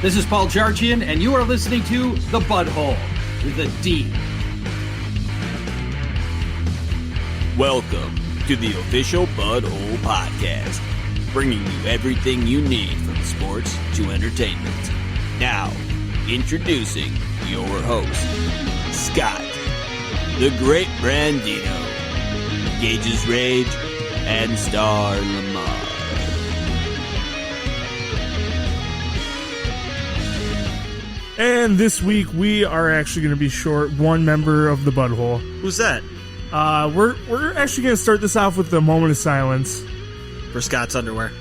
This is Paul Charchian, and you are listening to The Butthole with a D. Welcome to the official Butthole Podcast, bringing you everything you need from sports to entertainment. Now, introducing your host, Scott, the Great Brandino, Gage's Rage, and Star Lamar. And this week we are actually going to be short one member of the Butthole. Who's that? We're actually going to start this off with a moment of silence. For Scott's underwear.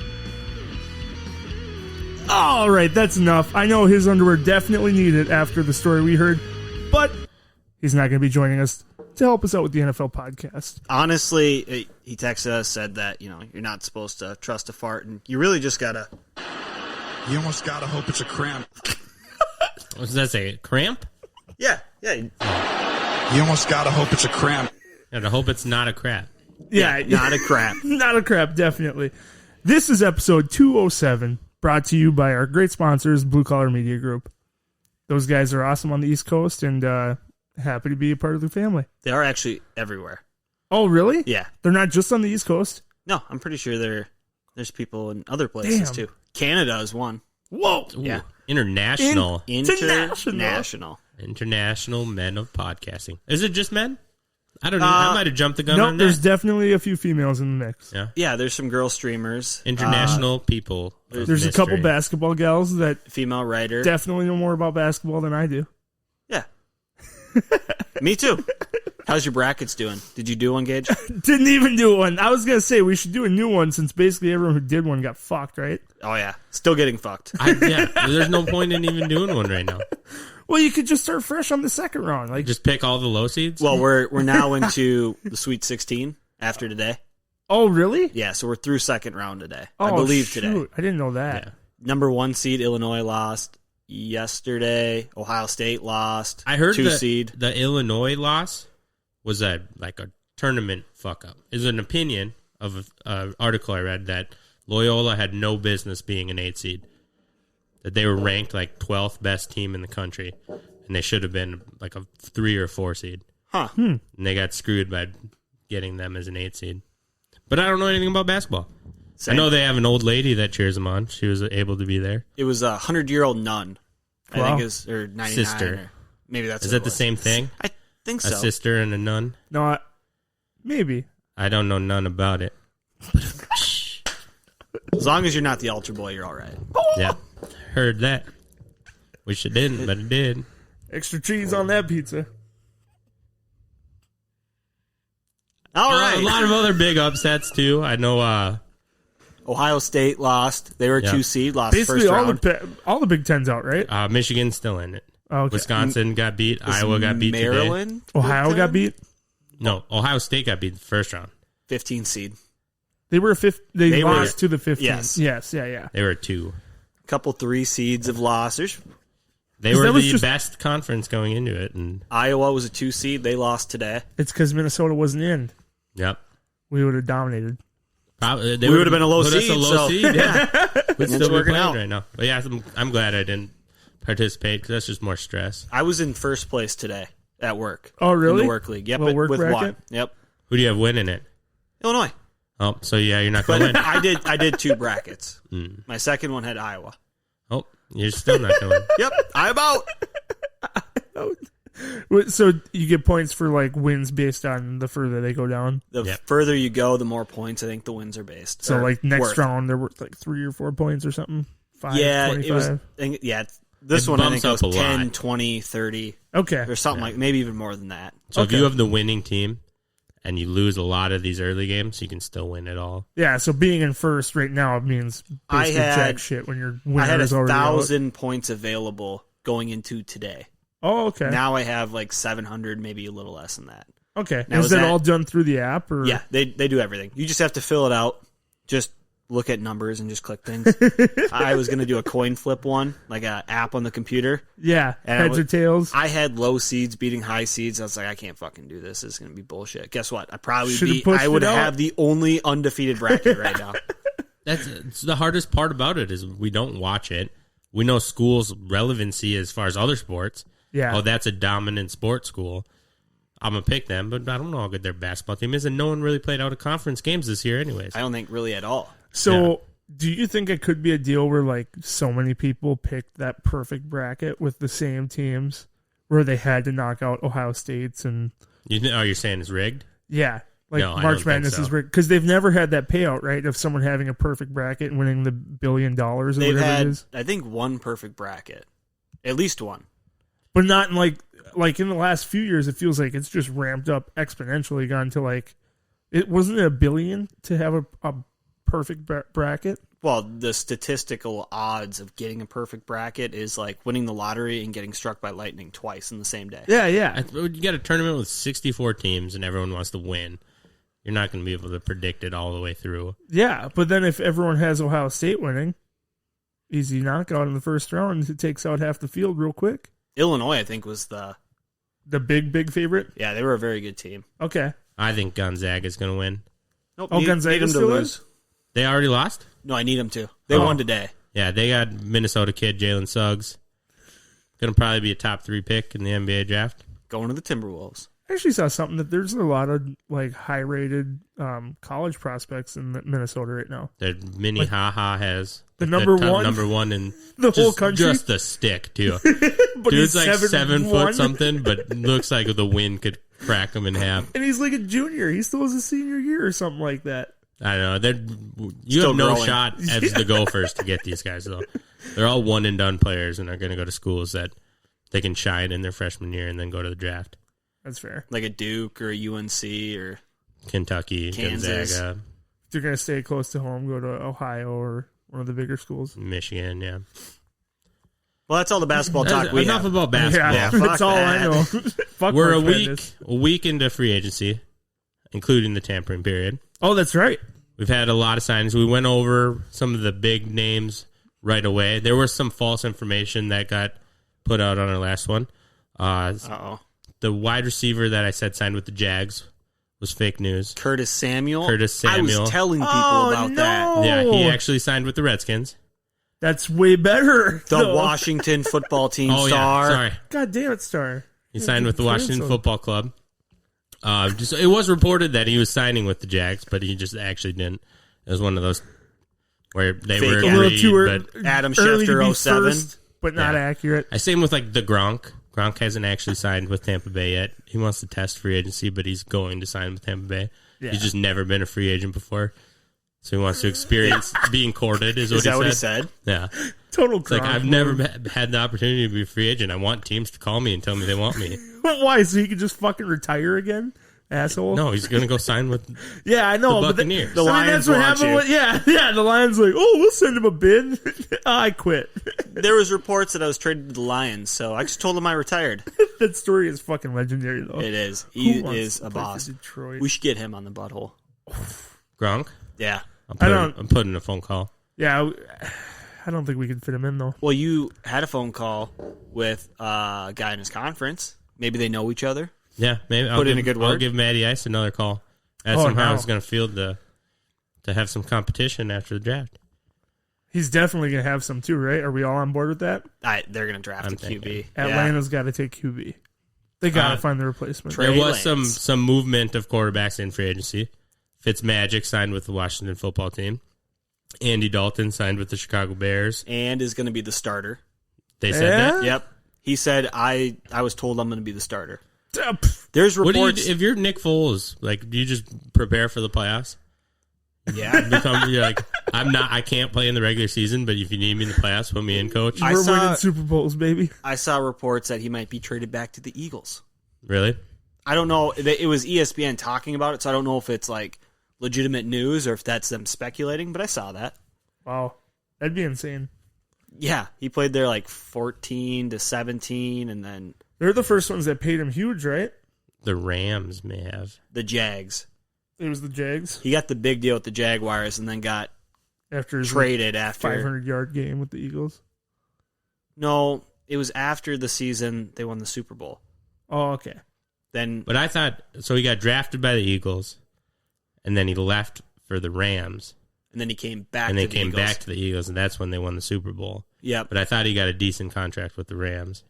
All right, that's enough. I know his underwear definitely need it after the story we heard, but he's not going to be joining us to help us out with the NFL podcast. Honestly, he texted us, said that, you're not supposed to trust a fart, and you really just gotta... You almost gotta hope it's a cramp. What does that say? Cramp? Yeah. You almost gotta hope it's a cramp. And I hope it's not a crap. Yeah, Not a crap. not a crap, definitely. This is episode 207, brought to you by our great sponsors, Blue Collar Media Group. Those guys are awesome on the East Coast, and happy to be a part of the family. They are actually everywhere. Oh, really? Yeah. They're not just on the East Coast? No, I'm pretty sure there's people in other places, Damn. too. Canada is one. Whoa! Ooh, Yeah. International. International. International men of podcasting. Is it just men? I don't know. I might have jumped the gun No, on there's that. definitely a few females in the mix. Yeah. Yeah, there's some girl streamers. International people. of There's a couple mystery. basketball gals that Female writer. definitely know more about basketball than I do. Yeah. Me too. How's your brackets doing? Did you do one, Gage? Didn't even do one. I was going to say we should do a new one since basically everyone who did one got fucked, right? Oh, yeah. Still getting fucked. Yeah, there's no point in even doing one right now. Well, you could just start fresh on the second round. Like, Just pick all the low seeds. Well, we're now into the Sweet 16 after today. oh, really? Yeah, so we're through second round today. Oh, I believe shoot. today. I didn't know that. Yeah. Number 1 seed, Illinois lost yesterday. Ohio State lost. I heard 2 seed. the Illinois loss was a tournament fuck up. Is an opinion of an article I read that Loyola had no business being an 8 seed. That they were ranked like 12th best team in the country, and they should have been like a 3 or 4 seed. Huh. And they got screwed by getting them as an 8 seed. But I don't know anything about basketball. Same. I know they have an old lady that cheers them on. She was able to be there. It was a 100-year-old nun. I Wow. think is or 99. Sister. Or maybe that's Is what that it the was. same thing? I think A so. sister and a nun? No, maybe. I don't know none about it. As long as you're not the altar boy, you're all right. Yeah. Heard that. Wish it didn't, but it did. Extra cheese on that pizza. All right. A lot of other big upsets, too. I know Ohio State lost. They were a Yeah. 2 seed, lost Basically, first all round. all the Big Ten's out, right? Michigan's still in it. Okay. Wisconsin got beat. Was Iowa got beat today. Maryland. Ohio Big got Ten? beat. No, Ohio State got beat the first round. 15 seed. They were They were- lost to the 15. Yes. Yeah. They were 2. Couple 3 seeds of losses. They 'Cause were that was the just- best conference going into it. And Iowa was a 2 seed. They lost today. It's because Minnesota wasn't in. yep. We would have dominated. Probably, We would have been a low put us seed, a low so- seed. Yeah. We'd It's still be working playing out. right now. But yeah, I'm glad I didn't participate because that's just more stress. I was in first place today at work. Oh, really? In the work league. Yep, Little work with bracket? 1. Yep. Who do you have winning it? Illinois. Oh, so yeah, you're not going But to win. I did 2 brackets. Hmm. My second one had Iowa. Oh, you're still not going to win. Yep, I'm out. So you get points for like wins based on the further they go down. The Yep. further you go, the more points I think the wins are based. So or like next worth. round, they're worth like 3 or 4 points or something. 5, Yeah, 25. it was. Yeah, this It one I bumps think up goes a 10, lot. 20, 30, Okay. or something like maybe even more than that. So Okay. if you have the winning team and you lose a lot of these early games, you can still win it all. Yeah, so being in first right now means I basically had- jack shit when your winner I had is already out. 1,000 points available going into today. Oh, okay. Now I have like 700, maybe a little less than that. Okay. Now, Is is that that- all done through the app? Or? Yeah, they do everything. You just have to fill it out. Just look at numbers and just click things. I was going to do a coin flip one, like an app on the computer. Yeah. And I Heads or would- tails. I had low seeds beating high seeds. I was like, I can't fucking do this. This is going to be bullshit. Guess what? Should've pushed I would it out. have the only undefeated bracket right now. It's the hardest part about it is we don't watch it. we know schools' relevancy as far as other sports. Yeah. Oh, that's a dominant sports school. I'm going to pick them, but I don't know how good their basketball team is, and no one really played out of conference games this year anyways. I don't think really at all. So, do you think it could be a deal where, like, so many people picked that perfect bracket with the same teams where they had to knock out Ohio State's and... You're saying it's rigged? Yeah. Like, No, I don't March think Madness so. is rigged. Because they've never had that payout, right, of someone having a perfect bracket and winning the $1 billion or They've whatever it had, is. I think, one perfect bracket. At least one. But not in, like in the last few years, it feels like it's just ramped up exponentially, gone to, like... It wasn't it $1 billion to have a perfect bracket? Well, the statistical odds of getting a perfect bracket is like winning the lottery and getting struck by lightning twice in the same day. Yeah, yeah. You got a tournament with 64 teams, and everyone wants to win. You're not going to be able to predict it all the way through. Yeah, but then if everyone has Ohio State winning, easy knockout in the first round, it takes out half the field real quick. Illinois, I think, was the big favorite? Yeah, they were a very good team. Okay. I think Gonzaga is going to win. Nope, Oh, Gonzaga need them to still lose. They already lost? No, I need them to. They won today. Yeah, they got Minnesota kid Jalen Suggs. Going to probably be a top 3 pick in the NBA draft. Going to the Timberwolves. I actually saw something that there's a lot of like high-rated college prospects in Minnesota right now. That Mini Ha has The number top one? number one in The whole country? Just the stick too. But Dude's he's like 7 7'1", foot something, but looks like the wind could crack him in half. and he's like a junior. He still has a senior year or something like that. I don't know. You Still have no growing. shot as the Gophers to get these guys though. They're all one and done players, and are going to go to schools that they can shine in their freshman year and then go to the draft. That's fair. Like a Duke or a UNC or Kentucky, Kansas. Gonzaga, If they're going to stay close to home, go to Ohio or one of the bigger schools. Michigan. Yeah. well, that's all the basketball talk we Enough have. about basketball. Yeah, fuck that's all I that. know. Fuck We're March a Madness. week into free agency, including the tampering period. Oh, that's right. We've had a lot of signings. We went over some of the big names right away. There was some false information that got put out on our last one. Uh-oh. The wide receiver that I said signed with the Jags was fake news. Curtis Samuel. Curtis I Samuel. was telling people Oh, about no. that. Yeah, he Oh. actually signed with the Redskins. That's way better. The though. Washington football team Oh, star. yeah. Sorry. God damn it, Star. He signed with the Washington so. Football Club. It was reported that he was signing with the Jags, but he just actually didn't. It was one of those where they Fake were it. A little agreed, too early, but Adam early to Schefter, be 07. first, but not Yeah. accurate. I same with like the Gronk. Gronk hasn't actually signed with Tampa Bay yet. He wants to test free agency, but he's going to sign with Tampa Bay. Yeah. He's just never been a free agent before, so he wants to experience being courted. Is Is that what what he he said? said? Yeah, Total it's like I've never had the opportunity to be a free agent. I want teams to call me and tell me they want me. Why? So he could just fucking retire again? Asshole. No, he's gonna go sign with. Yeah, I know. The but Buccaneers. The I mean, Lions that's what want happened you. with, yeah. The Lions like, oh, we'll send him a bid. I quit. There was reports that I was traded to the Lions, so I just told him I retired. That story is fucking legendary, though. It is. Who He wants is to a play for boss. Detroit? We should get him on the butthole. Gronk. Yeah. I'm don't- putting a phone call. Yeah, I don't think we can fit him in though. Well, you had a phone call with a guy in his conference. Maybe they know each other. Yeah, maybe Put in a good I'll word. give Matty Ice another call. That Oh, somehow no. is going to field to have some competition after the draft. He's definitely gonna have some too, right? Are we all on board with that? They're going to draft I'm a QB. thinking. Yeah. Atlanta's got to take QB. They got to Uh, find the replacement. Trey There was Lance. some movement of quarterbacks in free agency. Fitzmagic signed with the Washington football team. Andy Dalton signed with the Chicago Bears. And is going to be the starter. They said Yeah? that. Yep. He said, I was told I'm going to be the starter. Pff, There's What do you, reports. if you're Nick Foles? Like, do you just prepare for the playoffs? yeah. You're like, I can't play in the regular season, but if you need me in the playoffs, put me in, coach. I We're saw- winning Super Bowls, baby. I saw reports that he might be traded back to the Eagles. Really? I don't know. It was ESPN talking about it, so I don't know if it's like legitimate news or if that's them speculating, but I saw that. Wow, that'd be insane. Yeah, he played there like 14 to 17, and then They're the first ones that paid him huge, right? The Rams may have. the Jags. It was the Jags He got the big deal with the Jaguars and then got after his traded after. 500-yard game with the Eagles. No, it was after the season they won the Super Bowl. Oh, okay. Then But I thought so. He got drafted by the Eagles, and then he left for the Rams, and then he came back. And to they the came Eagles. back to the Eagles, and that's when they won the Super Bowl. Yep. But I thought he got a decent contract with the Rams.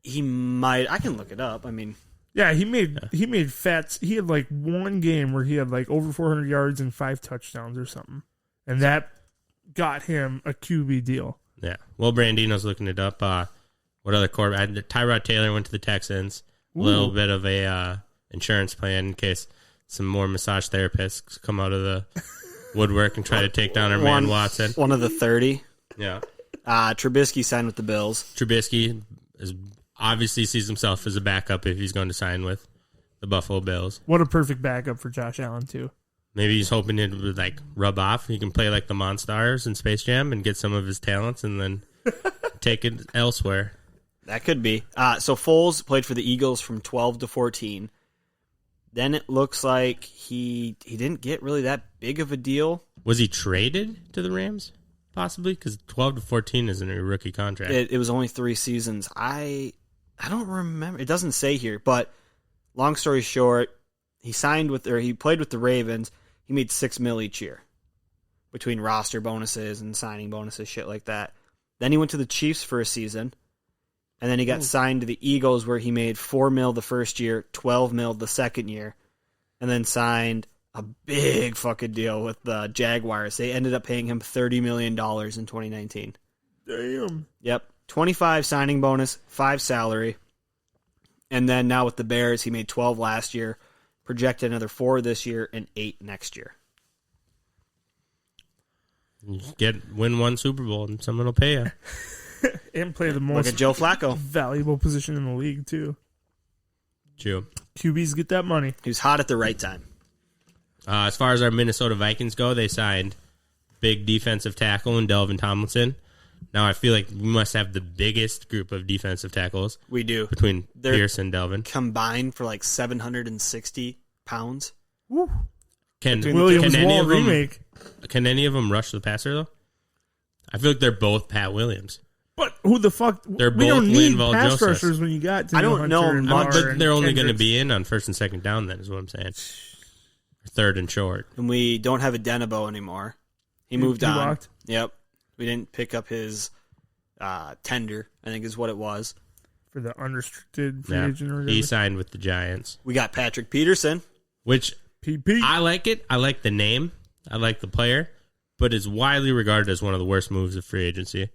He might. I can look it up. I mean, Yeah, he made fats. He had like one game where he had like over 400 yards and 5 touchdowns or something, and that got him a QB deal. Yeah. Well, Brandino's looking it up. What other quarterback? Tyrod Taylor went to the Texans. A little bit of a insurance plan in case some more massage therapists come out of the woodwork and try to take down our man Watson. one of the 30. Yeah. Trubisky signed with the Bills. Trubisky obviously sees himself as a backup if he's going to sign with the Buffalo Bills. What a perfect backup for Josh Allen too. Maybe he's hoping it would like rub off. He can play like the Monstars in Space Jam and get some of his talents and then take it elsewhere. That could be. So Foles played for the Eagles from 12 to 14. Then it looks like he didn't get really that big of a deal. Was he traded to the Rams? Possibly, because 12 to 14 isn't a rookie contract. It was only 3 seasons. I don't remember. It doesn't say here, but long story short, he played with the Ravens. He made $6 million each year between roster bonuses and signing bonuses, shit like that. Then he went to the Chiefs for a season, and then he got signed to the Eagles, where he made $4 million the first year, $12 million the second year, and then signed a big fucking deal with the Jaguars. They ended up paying him $30 million in 2019. Damn. Yep. 25 signing bonus, 5 salary. And then now with the Bears, he made 12 last year, projected another 4 this year, and 8 next year. Win one Super Bowl and someone will pay you. And play the Look most at Joe Flacco. valuable position in the league too. True. QBs get that money. He was hot at the right time. As far as our Minnesota Vikings go, they signed big defensive tackle in Delvin Tomlinson. Now I feel like we must have the biggest group of defensive tackles We do. between They're Pierce and Delvin. combined for like 760 pounds. Can Williams any Wall of them remake. Can any of them rush the passer though? I feel like they're both Pat Williams. But who the fuck? They're we both don't need Linval pass Joseph. rushers when you got. I don't know Hunter and much, Barr But and they're only going to Kendricks. be in on first and second down. Then is what I'm saying. Third and short. And we don't have a Denabo anymore. He moved he on. walked? Yep. We didn't pick up his tender, I think is what it was. for the unrestricted free Yeah. agent or whatever. He signed with the Giants, We got Patrick Peterson. which PP. I like it. I like the name. I like the player, but it's widely regarded as one of the worst moves of free agency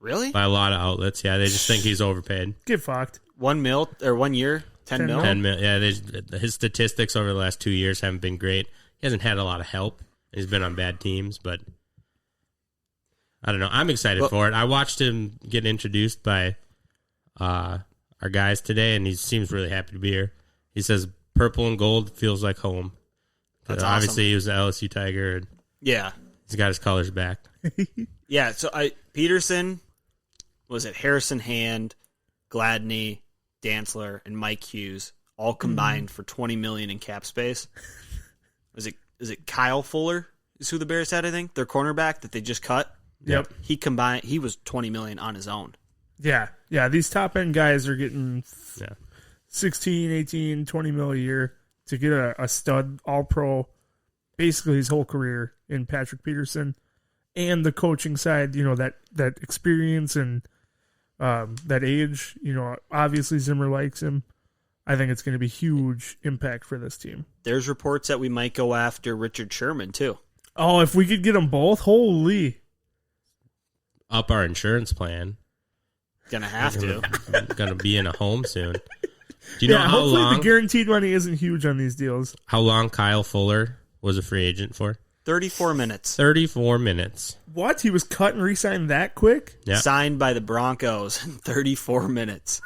Really? by a lot of outlets. Yeah, they just think he's overpaid. Get fucked. 1 mil or 1 year, 10 mil. 10 mil. Yeah, his statistics over the last 2 years haven't been great. He hasn't had a lot of help. He's been on bad teams, but I don't know. I'm excited for it. I watched him get introduced by our guys today, and he seems really happy to be here. He says purple and gold feels like home. That's Obviously, awesome. he was an LSU Tiger, and Yeah. he's got his colors back. Yeah, so Peterson, was it Harrison Hand, Gladney, Dantzler, and Mike Hughes all combined for $20 million in cap space? Is it Kyle Fuller is who the Bears had, I think? Their cornerback that they just cut? Yep. He was $20 million on his own. Yeah. Yeah. These top end guys are getting Yeah. 16, 18, 20 mil a year to get a stud all pro basically his whole career in Patrick Peterson. And the coaching side, that experience and that age, obviously Zimmer likes him. I think it's going to be huge impact for this team. There's reports that we might go after Richard Sherman, too. Oh, if we could get them both, holy. Up our insurance plan. Gonna have to. Going to be in a home soon. Do you know how hopefully long? the guaranteed money isn't huge on these deals. How long Kyle Fuller was a free agent for? 34 minutes. 34 minutes. What? He was cut and re-signed that quick? Yeah. Signed by the Broncos in 34 minutes.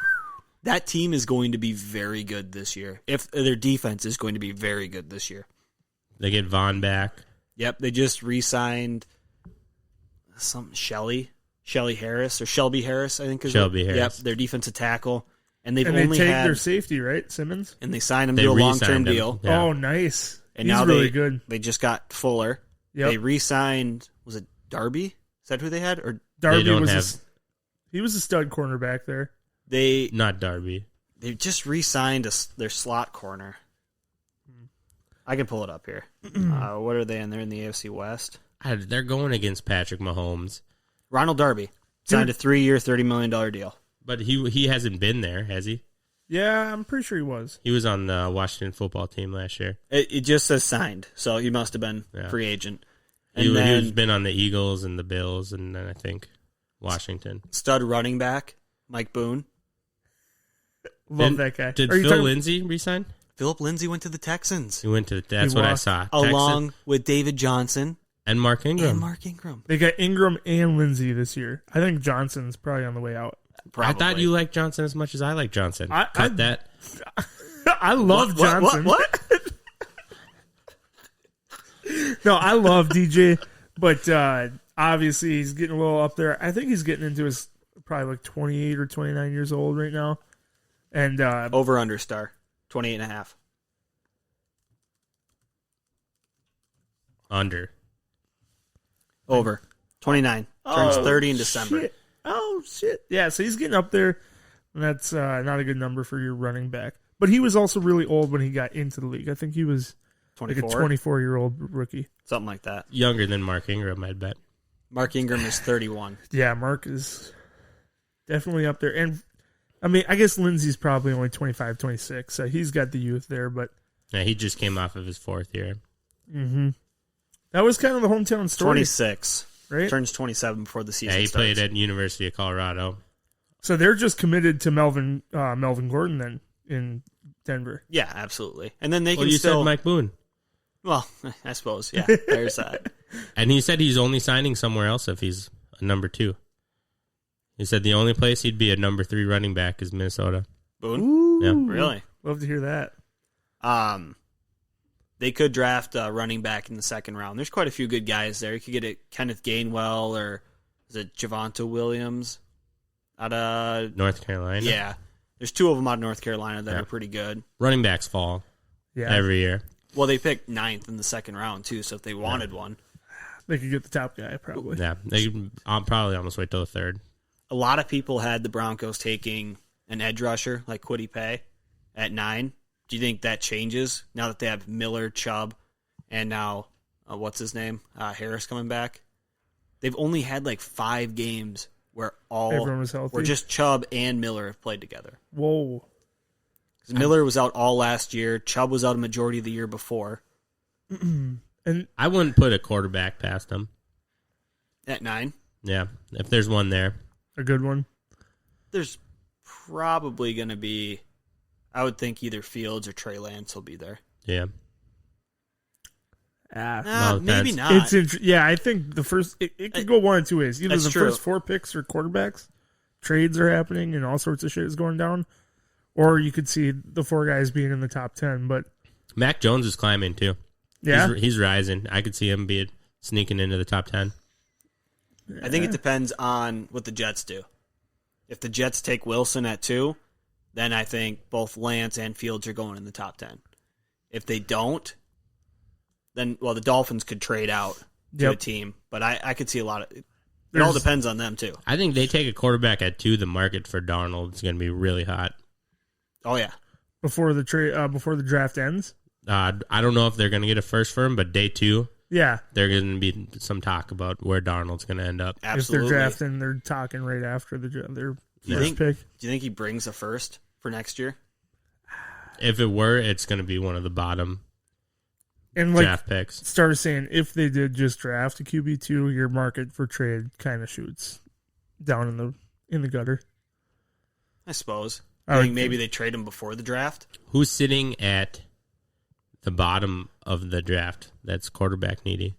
That team is going to be very good this year. If their defense is going to be very good this year. They get Vaughn back. Yep, they just re-signed Shelby Harris, I think is Shelby Harris. Yep, their defensive tackle, and they've And they only take had their safety, right? Simmons? and they signed him They to a re-signed long-term him. deal. Yeah. Oh, nice. And He's now really they good. They just got Fuller. Yep. They re-signed. Was it Darby? Is that who they had? Or Darby don't was have- he was a stud cornerback there. they Not Darby. just re-signed their slot corner. I can pull it up here. What are they in? They're in the AFC West. They're going against Patrick Mahomes. Ronald Darby signed a 3-year, $30 million deal. But he hasn't been there, has he? Yeah, I'm pretty sure he was. He was on the Washington football team last year. It just says signed, so he must have been free agent. And He then has been on the Eagles and the Bills, and then I think Washington. stud running back, Mike Boone. Love that guy. Did Are you Phil talking- Lindsay resign? Philip Lindsay went to the Texans, He went to. That's He what I lost. saw. along Texas with David Johnson and Mark Ingram. and Mark Ingram. They got Ingram and Lindsey this year. I think Johnson's probably on the way out. I thought you liked Johnson as much as I like Johnson. Cut that. I love Johnson. What? No, I love DJ, but obviously he's getting a little up there. I think he's getting into his probably like 28 or 29 years old right now. And Over under star, 28.5. Under. Over. 29. Turns 30 in December. Shit. Oh, shit. Yeah, so he's getting up there. And that's not a good number for your running back. But he was also really old when he got into the league. I think he was like a 24. 24-year-old rookie. Something like that. Younger than Mark Ingram, I'd bet. Mark Ingram is 31. Yeah, Mark is definitely up there. And, I mean, I guess Lindsey's probably only 25, 26, so he's got the youth there. But Yeah, he just came off of his 4th year. that was kind of the hometown story, 26. right? Turns 27 before the season Yeah, he starts. played at University of Colorado. So they're just committed to Melvin Gordon then in Denver. Yeah, absolutely. And then they Well, can you still... said Mike Boone. Well, I suppose, yeah. There's that. And he said he's only signing somewhere else if he's a number 2. He said the only place he'd be a number 3 running back is Minnesota. Boone? Ooh, Yeah. Really? love to hear that. They could draft a running back in the second round. There's quite a few good guys there. You could get a Kenneth Gainwell or is it Javonte Williams out of North Carolina. Yeah. There's 2 of them out of North Carolina that Yeah. are pretty good. Running backs fall Yeah, every year. Well, they picked 9th in the second round too, so if they wanted one. they could get the top guy probably. Yeah, I'll probably almost wait till the 3rd. A lot of people had the Broncos taking an edge rusher like Kwity Paye at 9. Do you think that changes now that they have Miller, Chubb, and now what's his name, Harris coming back? They've only had like 5 games where Everyone was healthy. where just Chubb and Miller have played together. Whoa. 'Cause Miller was out all last year. Chubb was out a majority of the year before. And I wouldn't put a quarterback past him. At 9, Yeah, if there's one there. a good one. there's probably going to be, I would think either Fields or Trey Lance will be there. Yeah. Maybe that's- not. Yeah, I think the first it could go one of 2 ways. Either That's the true. first 4 picks are quarterbacks, trades are happening, and all sorts of shit is going down, or you could see the 4 guys being in the top 10. But Mac Jones is climbing too. yeah, He's rising. I could see him sneaking into the top 10. I think it depends on what the Jets do. If the Jets take Wilson at 2, then I think both Lance and Fields are going in the top 10. If they don't, then, well, the Dolphins could trade out to a Yep. team. But I could see a lot of it. It There's- all depends on them, too. I think they take a quarterback at 2. The market for Darnold is going to be really hot. Oh, yeah. before the draft ends. I don't know if they're going to get a first for him, but day 2, Yeah, there's going to be some talk about where Darnold's going to end up. Absolutely. if they're drafting, they're talking right after their you first think- pick. Do you think he brings a first for next year? If it were, it's going to be one of the bottom And like draft picks. started saying, if they did just draft a QB2, your market for trade kind of shoots down in the gutter. I suppose. I I would think maybe they trade him before the draft. Who's sitting at the bottom of the draft that's quarterback needy?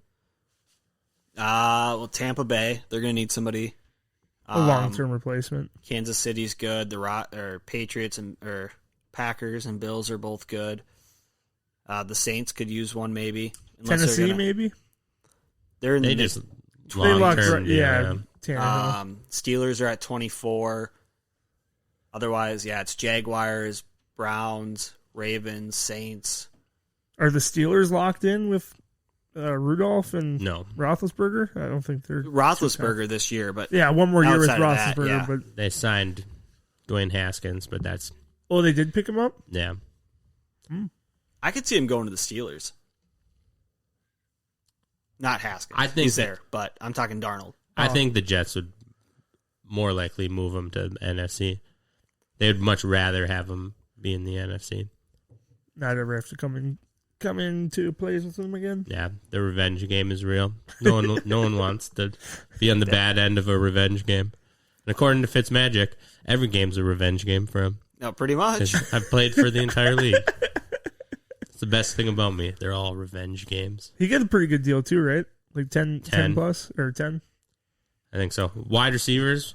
Well, Tampa Bay, they're going to need somebody. A long-term replacement. Kansas City's good. The Patriots or Packers and Bills are both good. The Saints could use one maybe. Unless Tennessee, maybe. They're in They the just They long locked term. yeah, Tannehill. Steelers are at 24. Otherwise, yeah, it's Jaguars, Browns, Ravens, Saints. Are the Steelers locked in with Rudolph and No, Roethlisberger? I don't think they're Roethlisberger this year, but Yeah, one more year with Outside of that, Roethlisberger, yeah. but they signed Dwayne Haskins, but that's they did pick him up. yeah. I could see him going to the Steelers. Not Haskins. I think he's that- there, but I'm talking Darnold. I think the Jets would more likely move him to the NFC. They would much rather have him be in the NFC. Not ever have to come into plays with them again. Yeah, the revenge game is real. No one wants to be on the bad end of a revenge game. And according to Fitzmagic, every game's a revenge game for him. No, pretty much. 'Cause I've played for the entire league. It's the best thing about me. They're all revenge games. He got a pretty good deal too, right? Like 10 plus or 10. I think so. Wide receivers.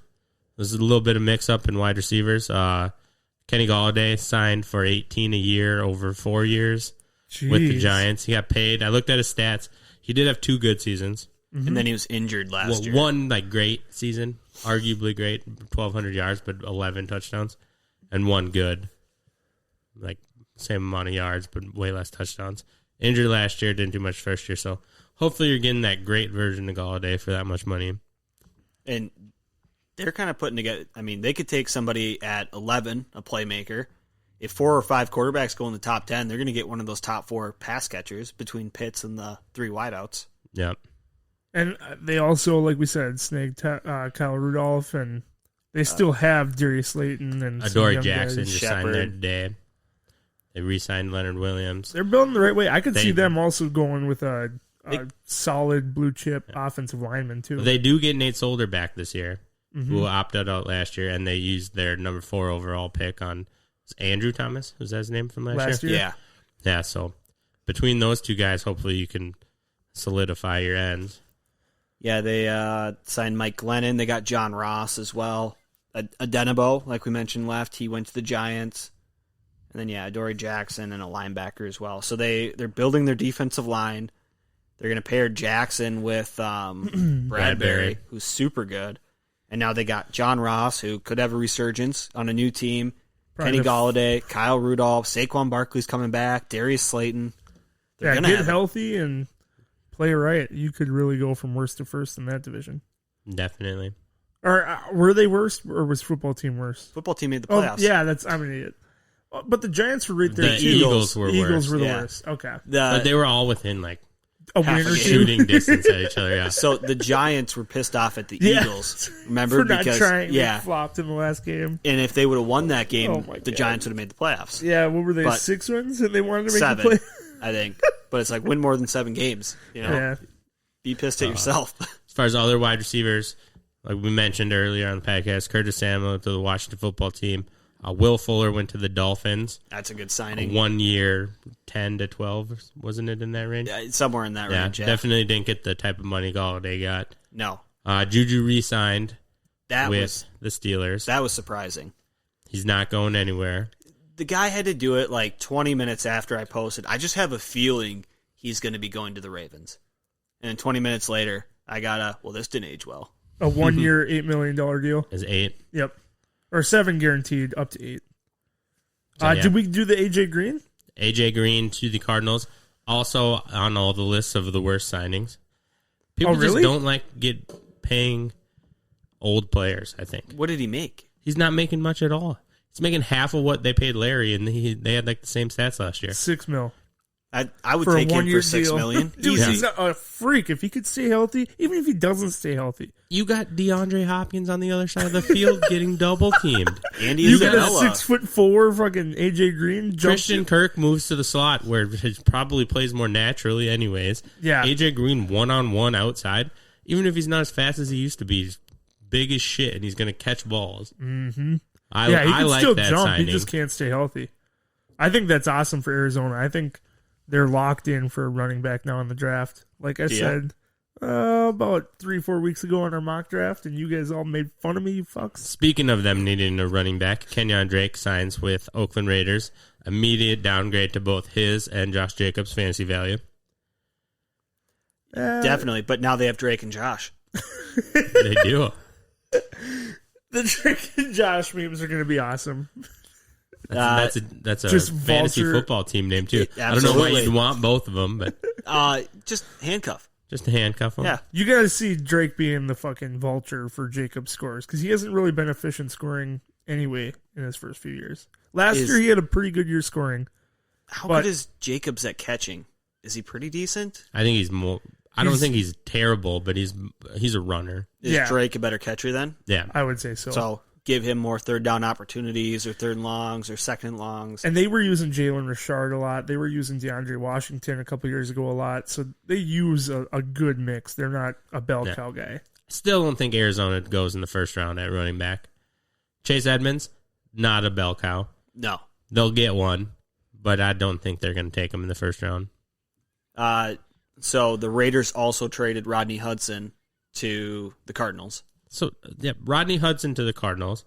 There's a little bit of mix-up in wide receivers. Kenny Golladay signed for $18 a year over 4 years with the Jeez. Giants. He got paid. I looked at his stats. He did have 2 good seasons. And then he was injured last year. One great season, arguably great, 1,200 yards, but 11 touchdowns, and one good, same amount of yards, but way less touchdowns. Injured last year, didn't do much first year, so hopefully you're getting that great version of Golladay for that much money. And they're kind of putting together. I mean, they could take somebody at 11, a playmaker. If 4 or 5 quarterbacks go in the top 10, they're going to get one of those top 4 pass catchers between Pitts and the 3 wideouts. Yep. And they also, like we said, snagged Kyle Rudolph, and they still have Darius Slayton and some Adoree young Jackson guys. just signed there today. They re-signed Leonard Williams. They're building the right way. I could They- see them also going with a They- solid blue chip offensive lineman too. They do get Nate Solder back this year, Mm-hmm. who opted out last year, and they used their number 4 overall pick on Andrew Thomas. Was that his name from last year? Yeah. Yeah, so between those 2 guys, hopefully you can solidify your ends. Yeah, they signed Mike Glennon. They got John Ross as well. Adenabo, like we mentioned, left. He went to the Giants. And then, Adoree Jackson and a linebacker as well. So they're building their defensive line. They're going to pair Jackson with Bradbury, who's super good. And now they got John Ross, who could have a resurgence on a new team. Probably Kenny the- Golladay, Kyle Rudolph, Saquon Barkley's coming back, Darius Slayton. They're Yeah, gonna get have healthy and play right. You could really go from worst to first in that division. Definitely. Or were they worst, or was football team worse? football team made the Oh, playoffs. yeah, I'm an idiot. But the Giants were right there The too. Eagles were The Eagles worse. were the Yeah. worst. Okay, But they were all within a half win a or game. two. shooting distance at each other. Yeah. So the Giants were pissed off at the Yeah. Eagles. Remember? for not because trying. yeah. They flopped in the last game. And if they would have won that game, Oh my the God. Giants would have made the playoffs. Yeah, what were they? But 6 wins, and they wanted to make 7, the play. I think. But it's like win more than 7 games. Yeah, Be pissed at yourself. As far as other wide receivers, like we mentioned earlier on the podcast, Curtis Samuel to the Washington football team. Will Fuller went to the Dolphins. That's a good signing. 1 year, 10 to 12, wasn't it in that range? Somewhere in that range. Yeah. Definitely didn't get the type of money Golladay got. No, Juju re-signed that with the Steelers. was surprising. He's not going anywhere. The guy had to do it like 20 minutes after I posted. I just have a feeling he's going to be going to the Ravens. And then 20 minutes later, I got this didn't age well. a 1 year, $8 million deal. Is 8. Yep, or 7 guaranteed, up to 8. So, yeah. Did we do the AJ Green? AJ Green to the Cardinals. Also on all the lists of the worst signings. People really? just don't like paying old players, I think. What did he make? He's not making much at all. He's making half of what they paid Larry, and they had like the same stats last year. $6 million. I would For a take him 1 year for $6 deal. million. Dude, Easy. he's a freak. If he could stay healthy, even if he doesn't stay healthy. You got DeAndre Hopkins on the other side of the field getting double teamed. Andy You got a Isabella. 6'4" fucking AJ Green. Christian Kirk moves to the slot where he probably plays more naturally anyways. Yeah. AJ Green one-on-one outside. Even if he's not as fast as he used to be, he's big as shit, and he's going to catch balls. Mm-hmm. I He like can still that jump. signing. He just can't stay healthy. I think that's awesome for Arizona. I think they're locked in for a running back now in the draft. Like I said about 3-4 weeks ago in our mock draft, and you guys all made fun of me, you fucks. Speaking of them needing a running back, Kenyon Drake signs with Oakland Raiders. Immediate downgrade to both his and Josh Jacobs' fantasy value. Definitely. But now they have Drake and Josh. They do. The Drake and Josh memes are going to be awesome. That's a just fantasy vulture- football team name too. Yeah, I don't know why absolutely. you'd want both of them, but Just handcuff. just to handcuff them. Yeah. You got to see Drake being the fucking vulture for Jacob's scores because he hasn't really been efficient scoring anyway in his first few years. Last year he had a pretty good year scoring. How But- good is Jacobs at catching? Is he pretty decent? I think he's more. I don't think he's terrible, but he's a runner. Is Yeah. Drake a better catcher then? Yeah. I would say so. So give him more third down opportunities or third and longs or second and longs. And they were using Jalen Richard a lot. They were using DeAndre Washington a couple years ago a lot. So they use a good mix. They're not a bell cow guy. Still don't think Arizona goes in the first round at running back. Chase Edmonds, not a bell cow. No. They'll get one, but I don't think they're going to take him in the first round. So the Raiders also traded Rodney Hudson to the Cardinals. So, yeah, Rodney Hudson to the Cardinals.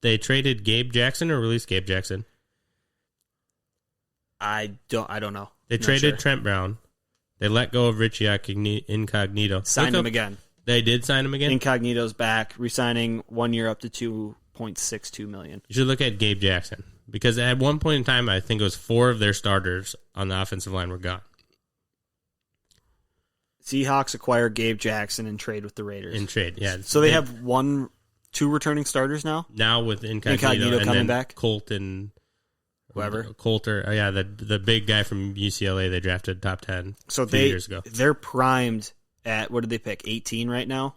They traded Gabe Jackson or released Gabe Jackson? I don't know. They Not traded sure. Trent Brown. They let go of Richie Incognito. Signed him again. They did sign him again? Incognito's back, re-signing 1 year up to $2.62 million. You should look at Gabe Jackson. Because at one point in time, I think it was 4 of their starters on the offensive line were gone. Seahawks acquire Gabe Jackson and trade with the Raiders. In trade, yeah. So they have 2 returning starters now? Now with Incognito and coming then back? Colton... Whoever. Coulter, yeah, the big guy from UCLA they drafted top 10 So a few years ago. they're primed at, what did they pick, 18 right now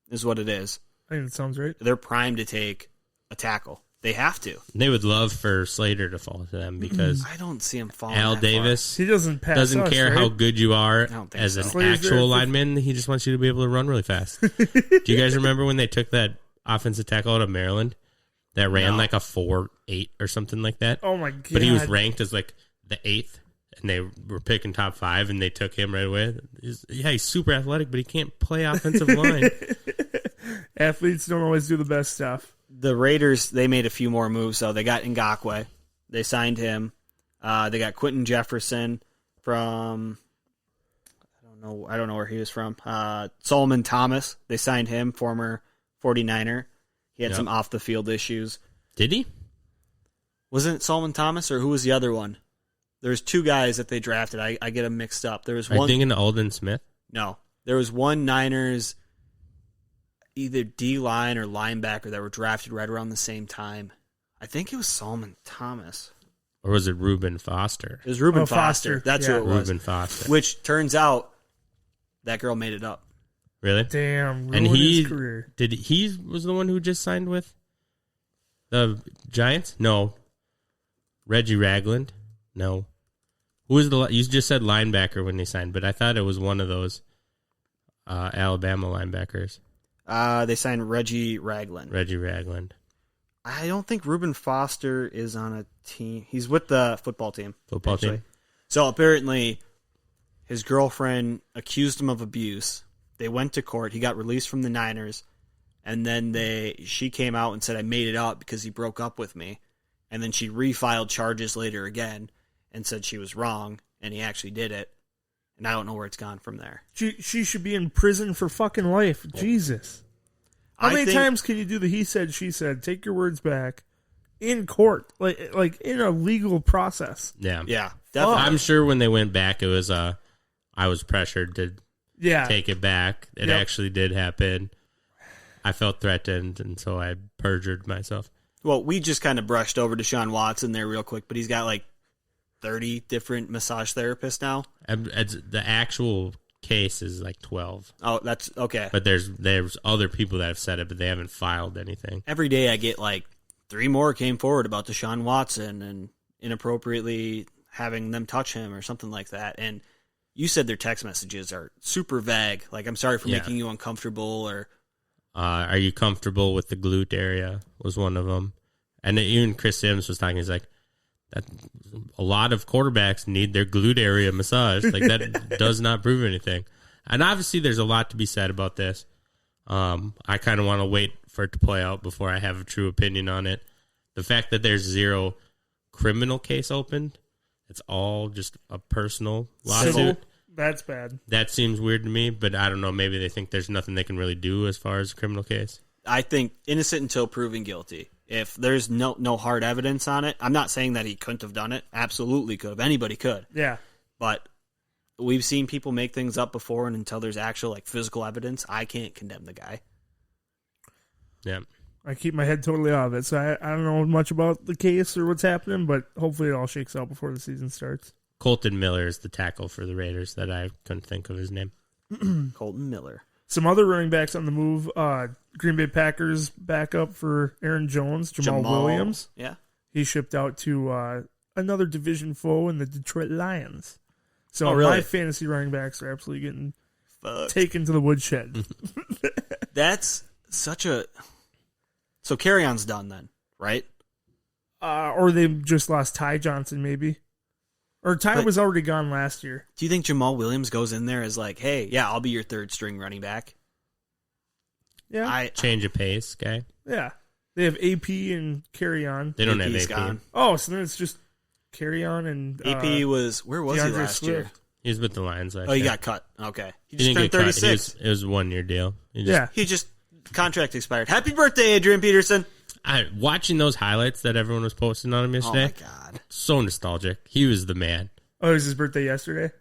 is what it is. I think that sounds right. They're primed to take a tackle. They have to. They would love for Slater to fall to them because I don't see him falling Al that Davis He doesn't pass doesn't us, care right? how good you are don't think as so. an Slater's there actual for- lineman. He just wants you to be able to run really fast. Do you guys remember when they took that offensive tackle out of Maryland that ran No. like a 4.8 or something like that? Oh, my God. But he was ranked as like the 8th, and they were picking top 5, and they took him right away. He's super athletic, but he can't play offensive line. Athletes don't always do the best stuff. The Raiders, they made a few more moves, though. They got Ngakoue. They signed him. They got Quentin Jefferson from, I don't know where he was from. Solomon Thomas. They signed him, former 49er. He had Yep. some off-the-field issues. Did he? Wasn't it Solomon Thomas, or who was the other one? There's 2 guys that they drafted. I get them mixed up. There was Are you one. thinking of Alden Smith? No. There was one Niners, either D-line or linebacker, that were drafted right around the same time. I think it was Solomon Thomas. Or was it Reuben Foster? It was Reuben Oh, Foster. Foster. That's Yeah. who it was. Reuben Foster. Which turns out that girl made it up. Really? Damn, And ruined he his career. he was the one who just signed with the Giants? No. Reggie Ragland? No. Who was you just said linebacker when they signed, but I thought it was one of those Alabama linebackers. They signed Reggie Ragland. Reggie Ragland. I don't think Reuben Foster is on a team. He's with the football team. Football actually. team. So apparently, his girlfriend accused him of abuse. They went to court. He got released from the Niners, and then she came out and said, "I made it up because he broke up with me." And then she refiled charges later again and said she was wrong, and he actually did it. And I don't know where it's gone from there. She should be in prison for fucking life. Jesus. How I many think- times can you do the he said, she said? Take your words back in court, like in a legal process. Yeah. Yeah, definitely. I'm sure when they went back, it was I was pressured to Yeah. take it back. It Yep. actually did happen. I felt threatened, and so I perjured myself. Well, we just kind of brushed over Deshaun Watson there real quick, but he's got like 30 different massage therapists now. The actual case is like 12, Oh, that's okay. but there's other people that have said it, but they haven't filed anything. Every day I get like 3 more came forward about Deshaun Watson and inappropriately having them touch him or something like that. And you said their text messages are super vague. Like, I'm sorry for Yeah. making you uncomfortable, or Are you comfortable with the glute area was one of them. And even Chris Sims was talking, he's like, that a lot of quarterbacks need their glute area massaged. Like, that does not prove anything. And obviously there's a lot to be said about this. I kind of want to wait for it to play out before I have a true opinion on it. The fact that there's 0 criminal case opened, it's all just a personal lawsuit. Civil, that's bad. That seems weird to me, but I don't know. Maybe they think there's nothing they can really do as far as a criminal case. I think innocent until proven guilty. If there's no hard evidence on it, I'm not saying that he couldn't have done it. Absolutely could have. Anybody could. Yeah. But we've seen people make things up before, and until there's actual like physical evidence, I can't condemn the guy. Yeah. I keep my head totally out of it, so I don't know much about the case or what's happening, but hopefully it all shakes out before the season starts. Colton Miller is the tackle for the Raiders that I couldn't think of his name. Colton Miller. Some other running backs on the move. Green Bay Packers backup for Aaron Jones, Jamal Williams. Yeah. He shipped out to another division foe in the Detroit Lions. So Oh, really? my fantasy running backs are absolutely getting Fuck. taken to the woodshed. That's such a... So Carry-On's done then, right? Or they just lost Ty Johnson, maybe. Or Ty But- was already gone last year. Do you think Jamal Williams goes in there as like, hey, yeah, I'll be your third string running back? Yeah. Change of pace, guy. Yeah. They have AP and Carry On. They don't AP's have AP. gone. Oh, so then it's just Carry On and AP was... Where was he DeAndre last year? Swift. He was with the Lions last Oh, he year. got cut. Okay. He He just didn't turned get cut. 36. It was a 1-year deal. He just, Yeah. He just... Contract expired. Happy birthday, Adrian Peterson. Watching those highlights that everyone was posting on him Oh, yesterday, my God. so nostalgic. He was the man. Oh, it was his birthday yesterday?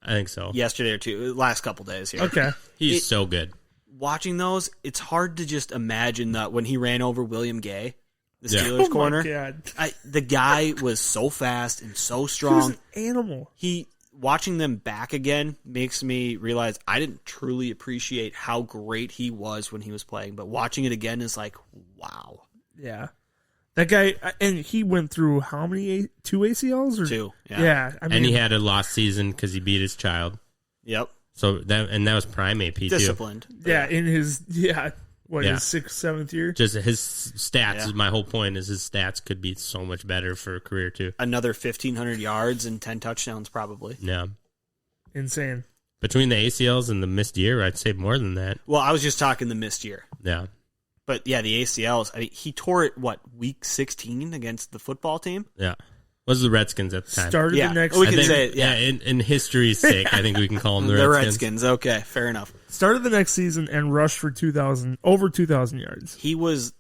I think so. Yesterday or two. Last couple days here. Okay. He's so good. Watching those, it's hard to just imagine that when he ran over William Gay, the Yeah. Steelers Oh, corner. my God. The guy was so fast and so He was strong. an animal. Watching them back again makes me realize I didn't truly appreciate how great he was when he was playing, but watching it again is like, wow. Yeah. That guy, and he went through how many? 2 ACLs? Or? 2. Yeah. Yeah. I mean, And he had a lost season because he beat his child. Yep. So that was prime AP too. Disciplined. yeah, in his, his 6th, 7th year? Just his stats. Yeah. My whole point is his stats could be so much better for a career too. Another 1,500 yards and 10 touchdowns probably. Yeah. Insane. Between the ACLs and the missed year, I'd say more than that. Well, I was just talking the missed year. Yeah. But yeah, the ACLs, I mean, he tore it, week 16 against the football team? Yeah. Was the Redskins at the time? Started Yeah. the next We I can think- say it, yeah. in history's sake, I think we can call them the The Redskins. Redskins. Okay, fair enough. started the next season and rushed for over 2,000 yards. He was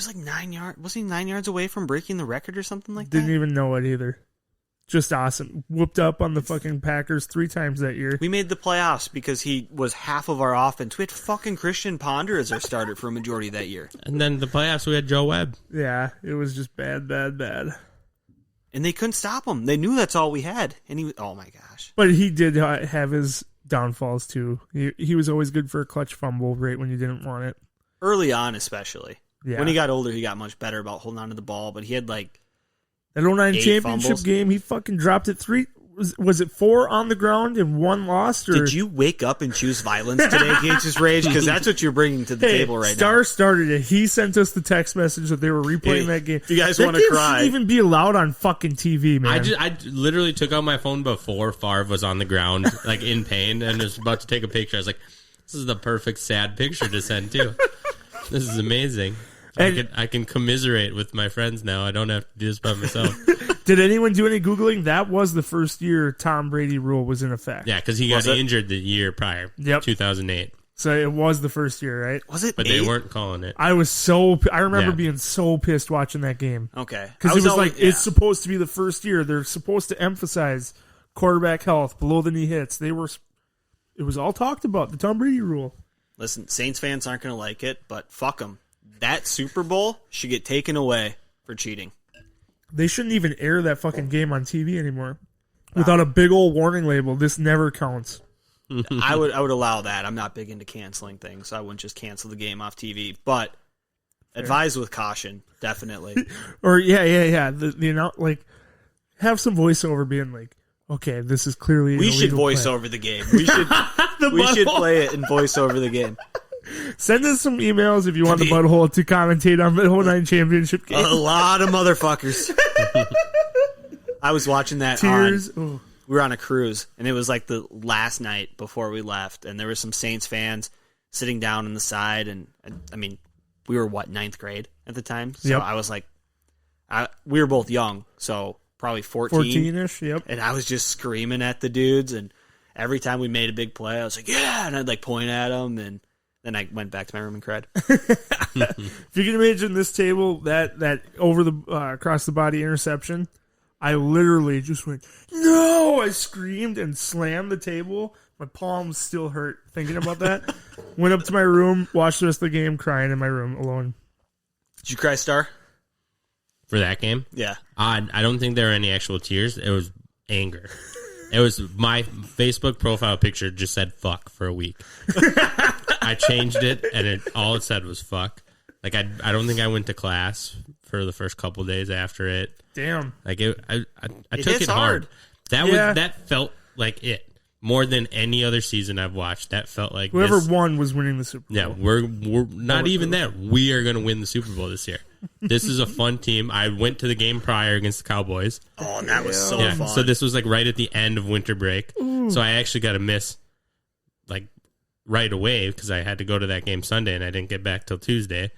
like 9 yards. Was he 9 yards away from breaking the record or something like Didn't that? even know it either. Just awesome. Whooped up on the fucking Packers 3 times that year. We made the playoffs because he was half of our offense. We had fucking Christian Ponder as our starter for a majority of that year. And then the playoffs, we had Joe Webb. Yeah, it was just bad. And they couldn't stop him. They knew that's all we had. And he, oh my gosh. But he did have his downfalls too. He was always good for a clutch fumble right when you didn't want it. Early on, especially. Yeah. When he got older, he got much better about holding on to the ball. But he had like, That 09 8 championship fumbles. game, he fucking dropped it 3. Was it 4 on the ground and 1 lost? Or did you wake up and choose violence today, Gates' Rage? Because that's what you're bringing to the Hey, table right Star now. started it. He sent us the text message that they were replaying Hey, that game. if you guys That wanna game cry- shouldn't even be allowed on fucking TV, man. I literally took out my phone before Favre was on the ground, like in pain, and was about to take a picture. I was like, "This is the perfect sad picture to send too. This is amazing. I can commiserate with my friends now. I don't have to do this by myself." Did anyone do any Googling? That was the first year Tom Brady rule was in effect. Yeah, because he got Was it? injured the year prior, Yep. 2008, So it was the first year, right? Was it but 8? they weren't calling it. I remember Yeah. being so pissed watching that game. Okay. Because I it was always- like, it's supposed to be the first year. They're supposed to emphasize quarterback health, below the knee hits. It was all talked about, the Tom Brady rule. Listen, Saints fans aren't going to like it, but fuck them. That Super Bowl should get taken away for cheating. They shouldn't even air that fucking game on TV anymore. Without a big old warning label, this never counts. I would allow that. I'm not big into canceling things, so I wouldn't just cancel the game off TV. But advise with caution, definitely. Or yeah. Like have some voiceover being like, okay, this is clearly We an should illegal voice play. over the game. We should play it and voice over the game. Send us some emails if you want the butthole to commentate on the whole 9 championship game. A lot of motherfuckers. I was watching that Tears. we were on a cruise, and it was like the last night before we left, and there were some Saints fans sitting down on the side, and I mean, we were, 9th grade at the time? So Yep. I was like, we were both young, so probably 14. 14-ish, yep. And I was just screaming at the dudes, and every time we made a big play, I was like, yeah, and I'd like point at them, and then I went back to my room and cried. If you can imagine this table, that over the across the body interception, I literally just went, no! I screamed and slammed the table. My palms still hurt thinking about that. Went up to my room, watched the rest of the game, crying in my room alone. Did you cry, Star? For that game, Yeah. I don't think there were any actual tears. It was anger. It was my Facebook profile picture just said fuck for a week. I changed it, and all it said was fuck. Like, I don't think I went to class for the first couple days after it. Damn. Like, I took hits it hard. Yeah. That felt like it. More than any other season I've watched, that felt like Whoever this. won was winning the Super Bowl. Yeah, we're not even that. We are going to win the Super Bowl this year. This is a fun team. I went to the game prior against the Cowboys. Oh, and that was so Yeah, fun. so this was like right at the end of winter break. So I actually got to miss like right away because I had to go to that game Sunday and I didn't get back till Tuesday.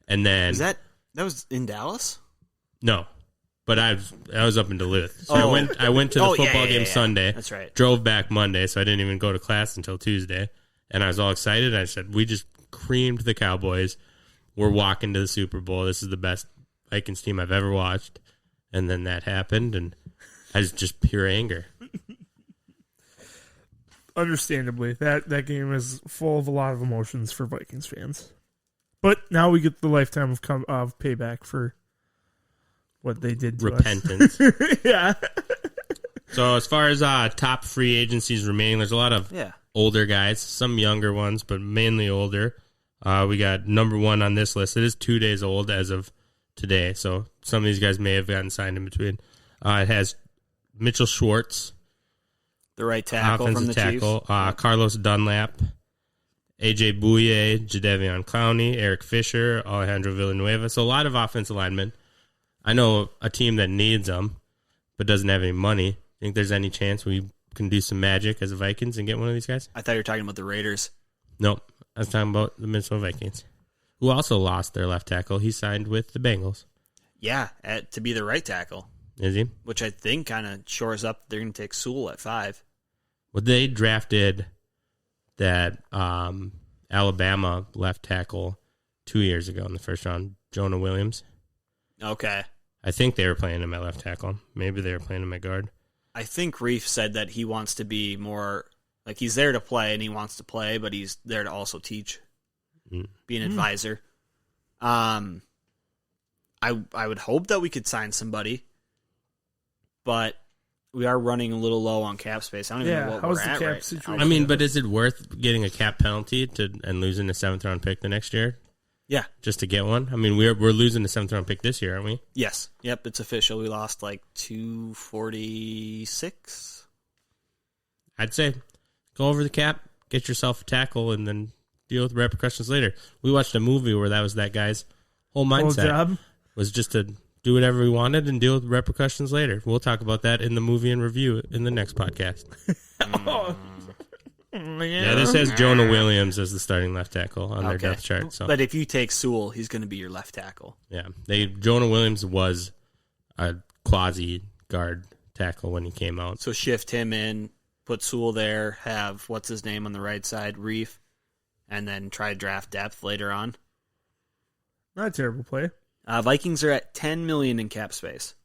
And then that was in Dallas? no, but I was up in Duluth. So Oh. I went to the Oh, yeah, football yeah, game yeah. Sunday. That's right. Drove back Monday, so I didn't even go to class until Tuesday. And I was all excited. I said, "We just creamed the Cowboys. We're walking to the Super Bowl. This is the best Vikings team I've ever watched." And then that happened, and I was just pure anger. Understandably, that game is full of a lot of emotions for Vikings fans. But now we get the lifetime of payback for what they did to Repentance. us. Yeah. So as far as top free agencies remaining, there's a lot of Yeah. older guys, some younger ones, but mainly older. We got number one on this list. It is 2 days old as of today, so some of these guys may have gotten signed in between. It has Mitchell Schwartz, The right tackle from the offensive tackle, Chiefs. Carlos Dunlap, AJ Bouye, Jadeveon Clowney, Eric Fisher, Alejandro Villanueva. So a lot of offensive linemen. I know a team that needs them, but doesn't have any money. Think there's any chance we can do some magic as the Vikings and get one of these guys? I thought you were talking about the Raiders. Nope. I was talking about the Minnesota Vikings, who also lost their left tackle. He signed with the Bengals. Yeah, to be the right tackle, Is he? which I think kind of shores up. They're going to take Sewell at 5. Well, they drafted that Alabama left tackle 2 years ago in the first round, Jonah Williams. Okay. I think they were playing him at left tackle. Maybe they were playing him at guard. I think Reef said that he wants to be more, like he's there to play and he wants to play, but he's there to also teach, be an advisor. I would hope that we could sign somebody, but we are running a little low on cap space. I don't even know what how's we're the at cap right situation? now. I mean, but is it worth getting a cap penalty and losing a 7th round pick the next year Yeah. just to get one? I mean, we're losing a 7th round pick this year, aren't we? Yes. Yep. It's official. We lost like 246. I'd say go over the cap, get yourself a tackle, and then deal with repercussions later. We watched a movie where that was that guy's whole Whole mindset job. was just to do whatever we wanted and deal with repercussions later. We'll talk about that in the movie and review in the next podcast. Yeah, this has Jonah Williams as the starting left tackle on their Okay. depth chart. So But if you take Sewell, he's going to be your left tackle. yeah, Jonah Williams was a quasi guard tackle when he came out. So shift him in, put Sewell there, have what's his name on the right side, Reef, and then try to draft depth later on. Not a terrible play. Vikings are at $10 million in cap space.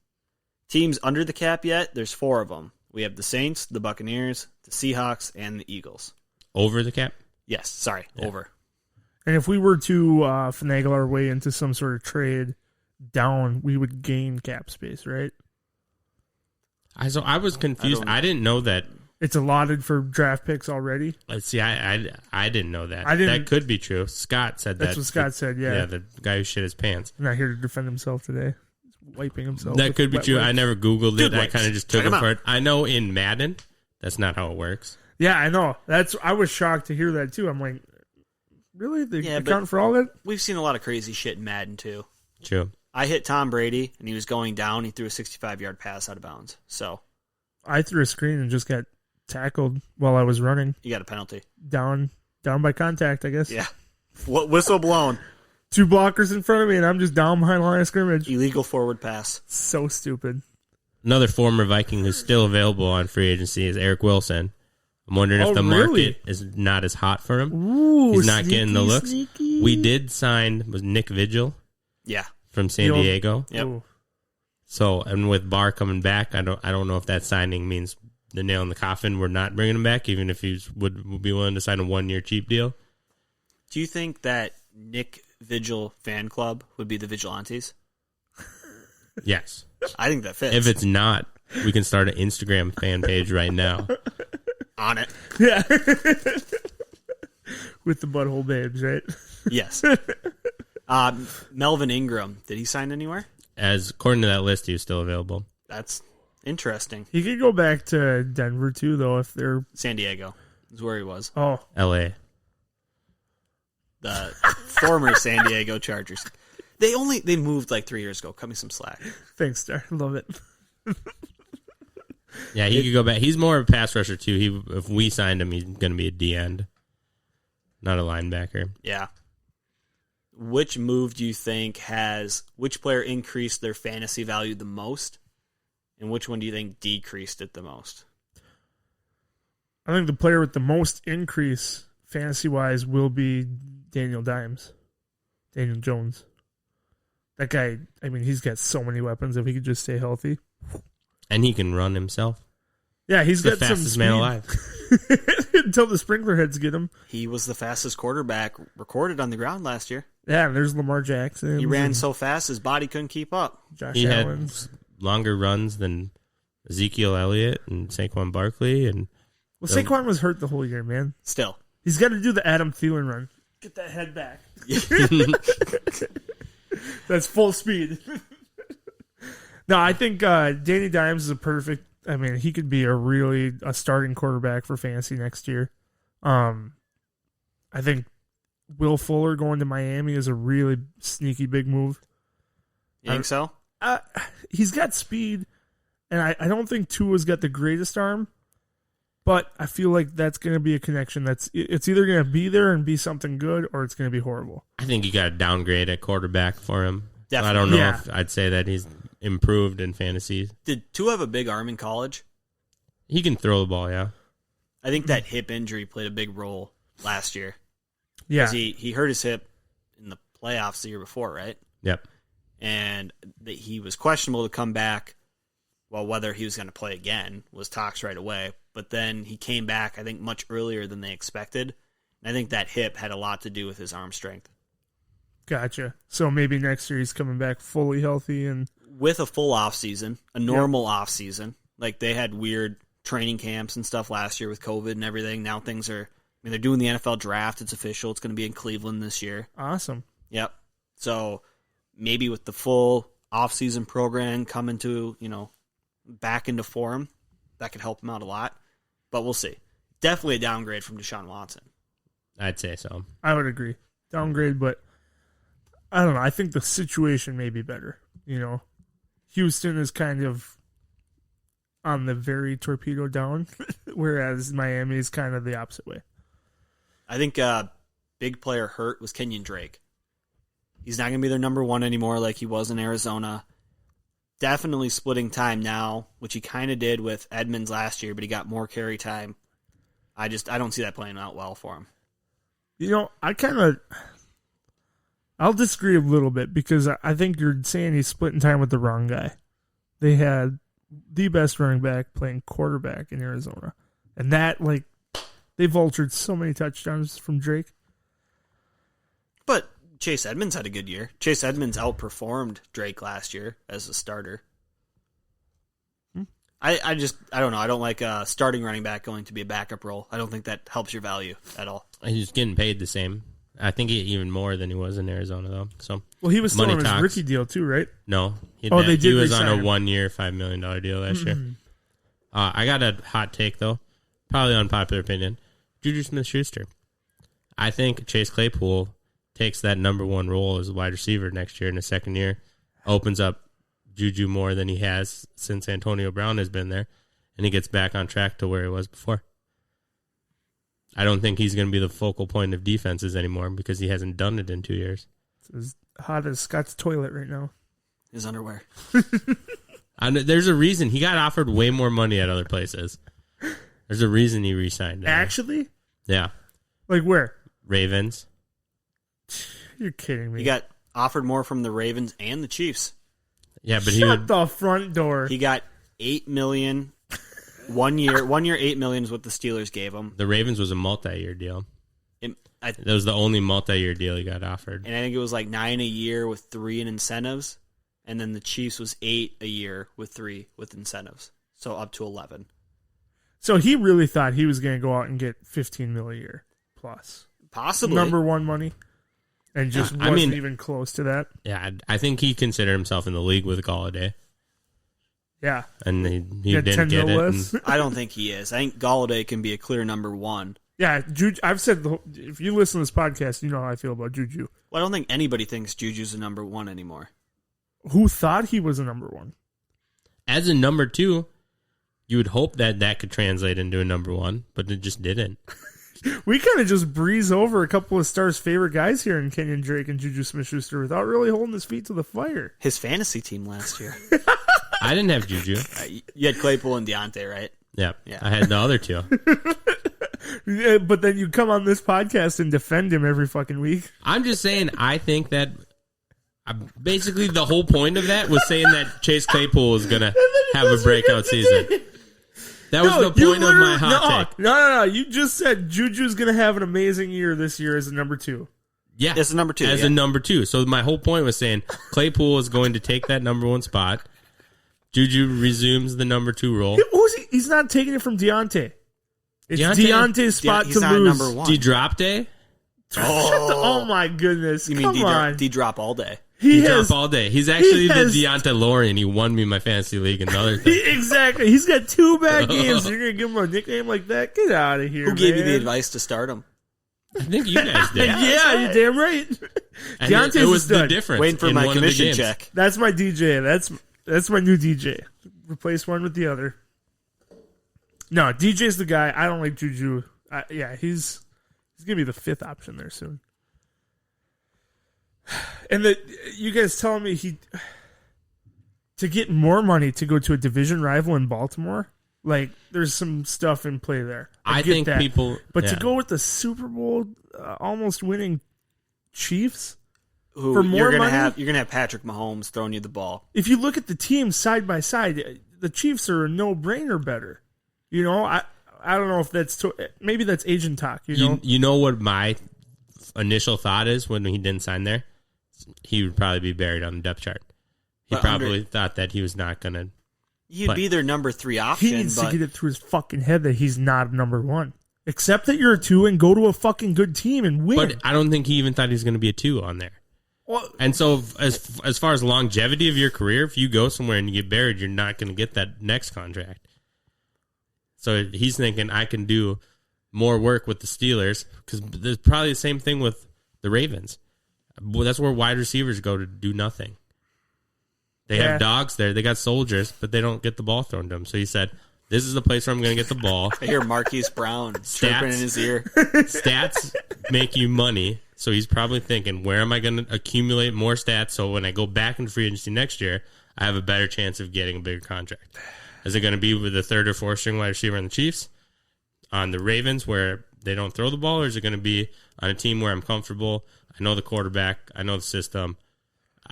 Teams under the cap yet, there's 4 of them. We have the Saints, the Buccaneers, the Seahawks, and the Eagles. Over the cap? Yes, sorry, over. And if we were to finagle our way into some sort of trade down, we would gain cap space, right? I was confused. I didn't know that. It's allotted for draft picks already. Let's see. I didn't know that. I didn't- That could be true. Scott said that. That's what Scott said, yeah. Yeah, the guy who shit his pants. Not here to defend himself today. He's wiping himself. That with could be wet true. wipes. I never Googled Dude it. I wipes. kind of just took Check it 'em for out. it. I know in Madden, that's not how it works. Yeah, I know. I was shocked to hear that too. I'm like, really? They Yeah, but- account for all that? We've seen a lot of crazy shit in Madden, too. True. I hit Tom Brady, and he was going down. He threw a 65-yard pass out of bounds. So I threw a screen and just got tackled while I was running you got a penalty. down by contact, I guess. Yeah. What whistle blown? 2 blockers in front of me, and I'm just down behind the line of scrimmage. Illegal forward pass. So stupid. Another former Viking who's still available on free agency is Eric Wilson. I'm wondering Oh, if the really? market is not as hot for him. Ooh, He's not getting the sneaky, looks. sneaky. We did sign was Nick Vigil Yeah. from San The old- Diego. Yep. Ooh. So, and with Barr coming back, I don't know if that signing means the nail in the coffin. We're not bringing him back, even if he would be willing to sign a 1-year cheap deal. Do you think that Nick Vigil fan club would be the Vigilantes? Yes. I think that fits. If it's not, We can start an Instagram fan page right now. On it. Yeah. With the butthole babes, right? Yes. Melvin Ingram, did he sign anywhere? As according to that list, he was still available. That's interesting. He could go back to Denver too, though, if they're. San Diego is where he was. Oh, L.A. The former San Diego Chargers. They moved like 3 years ago. Cut me some slack. thanks, Star. Love it. Yeah, he could go back. He's more of a pass rusher too. If we signed him, he's going to be a D end, not a linebacker. Yeah. Which move do you think which player increased their fantasy value the most? And which one do you think decreased it the most? I think the player with the most increase fantasy-wise will be Daniel Jones. That guy, I mean, he's got so many weapons if he could just stay healthy. And he can run himself. Yeah, he's The got some fastest speed. man alive. Until the sprinkler heads get him. He was the fastest quarterback recorded on the ground last year. Yeah, and there's Lamar Jackson. He ran and so fast his body couldn't keep up. Josh He Allen. had longer runs than Ezekiel Elliott and Saquon Barkley. And Well, Saquon was hurt the whole year, man. Still. He's got to do the Adam Thielen run. Get that head back. That's full speed. No, I think Danny Dimes is a perfect. I mean, he could be a starting quarterback for fantasy next year. I think Will Fuller going to Miami is a really sneaky big move. You think so? He's got speed, and I don't think Tua's got the greatest arm, but I feel like that's going to be a connection. It's either going to be there and be something good, or it's going to be horrible. I think you got to downgrade at quarterback for him. Definitely. I don't know Yeah. if I'd say that he's improved in fantasy. Did Tua have a big arm in college? He can throw the ball, yeah. I think that hip injury played a big role last year. Yeah, 'Cause he hurt his hip in the playoffs the year before, right? Yep. And that he was questionable to come back. Well, whether he was going to play again was talks right away. But then he came back, I think, much earlier than they expected. And I think that hip had a lot to do with his arm strength. gotcha. So maybe next year he's coming back fully healthy and With a full off season, a normal off season, like they had weird training camps and stuff last year with COVID and everything. Now things are, they're doing the NFL draft. It's official. It's going to be in Cleveland this year. awesome. Yep. So maybe with the full off-season program coming to, back into form, that could help him out a lot. But we'll see. Definitely a downgrade from Deshaun Watson. I'd say so. I would agree. Downgrade, but I don't know. I think the situation may be better. Houston is kind of on the very torpedo down, whereas Miami is kind of the opposite way. I think big player hurt was Kenyon Drake. He's not going to be their number one anymore like he was in Arizona. Definitely splitting time now, which he kind of did with Edmonds last year, but he got more carry time. I don't see that playing out well for him. I'll disagree a little bit because I think you're saying he's splitting time with the wrong guy. They had the best running back playing quarterback in Arizona. And that, they vultured so many touchdowns from Drake. But Chase Edmonds had a good year. Chase Edmonds outperformed Drake last year as a starter. I don't know. I don't like a starting running back going to be a backup role. I don't think that helps your value at all. He's getting paid the same. I think even more than he was in Arizona, though. So Well, he was still money on his talks. rookie deal, too, right? No. They did He was on re-sign a him. 1 year, $5 million deal last year. I got a hot take, though. Probably unpopular opinion. Juju Smith-Schuster. I think Chase Claypool takes that number one role as a wide receiver next year in his second year. Opens up Juju more than he has since Antonio Brown has been there. And he gets back on track to where he was before. I don't think he's going to be the focal point of defenses anymore because he hasn't done it in 2 years. It's as hot as Scott's toilet right now. His underwear. And there's a reason. He got offered way more money at other places. There's a reason he re-signed. Actually? Yeah. Like where? Ravens. You're kidding me. He got offered more from the Ravens and the Chiefs. Yeah, but Shut the front door. He got $8 million 1 year. 1 year, $8 million is what the Steelers gave him. the Ravens was a multi-year deal. I That was the only multi-year deal he got offered. think it was like 9 a year with 3 in incentives, and then the Chiefs was 8 a year with 3 with incentives. So up to 11. So he really thought he was going to go out and get $15 million a year plus Possibly. number one money, and just I wasn't mean- even close to that. Yeah, I think he considered himself in the league with Galladay, Yeah, and he He didn't had 10 get mil it. less. and- I don't think he is. I think Galladay can be a clear number one. Yeah, I've said if you listen to this podcast, you know how I feel about Juju. Well, I don't think anybody thinks Juju's a number one anymore. Who thought he was a number one? As a number 2, you would hope that could translate into a number 1, but it just didn't. We kind of just breeze over a couple of Star's favorite guys here in Kenyon Drake and Juju Smith-Schuster without really holding his feet to the fire. His fantasy team last year. I didn't have Juju. You had Claypool and Deontay, right? Yeah, Yeah. I had the other 2. Yeah, but then you come on this podcast and defend him every fucking week. I'm just saying, I think that basically the whole point of that was saying that Chase Claypool was going to have a breakout season. That was the you point of my literally- hot take. No. You just said Juju's going to have an amazing year this year as a number 2. Yeah, As a number 2, As yeah. a number 2. So my whole point was saying Claypool is going to take that number 1 spot. Juju resumes the number 2 role. He's not taking it from Deontay. It's Deontay- Deontay's spot He's to not lose. number one. D-drop day? Oh my goodness! You mean Come on. D-drop all day? He D-drop has all day. He's actually has- the Deontay Lorian. He won me my fantasy league and other thing. exactly. He's got 2 bad games. You're gonna give him a nickname like that? Get out of here! Who gave you the man. advice to start him? I think you guys did. Yeah, you're damn right. And Deontay's it a was the stud. difference. Waiting for in my one of the commission games. check. That's my DJ. That's my new DJ. Replace one with the other. No, DJ's the guy. I don't like Juju. Yeah, he's gonna be the 5th option there soon. And you guys telling me to get more money to go to a division rival in Baltimore, like there's some stuff in play there. I get think that. people... But yeah. to go with the Super Bowl almost winning Chiefs, Who For more you're gonna money? have Patrick Mahomes throwing you the ball. if you look at the teams side by side, the Chiefs are a no-brainer better. You know, I don't know if that's maybe that's agent talk. You know, You know what my initial thought is when he didn't sign there? He would probably be buried on the depth chart. He But probably thought that he was not going to... He'd But- be their number 3 he option, needs but to get it through his fucking head that he's not number 1. Accept that you're a 2 and go to a fucking good team and win. But I don't think he even thought he was going to be a 2 on there. Well, And so as far as longevity of your career, if you go somewhere and you get buried, you're not going to get that next contract. So he's thinking, I can do more work with the Steelers, because there's probably the same thing with the Ravens. Well, that's where wide receivers go to do nothing. They Yeah. have dogs there. They got soldiers, but they don't get the ball thrown to them. So he said, this is the place where I'm going to get the ball. I hear Marquise Brown chirping in his ear. Stats make you money. So he's probably thinking, where am I going to accumulate more stats so when I go back into free agency next year, I have a better chance of getting a bigger contract? Is it going to be with the 3rd or 4th string wide receiver on the Chiefs? On the Ravens where they don't throw the ball? Or is it going to be on a team where I'm comfortable? I know the quarterback. I know the system.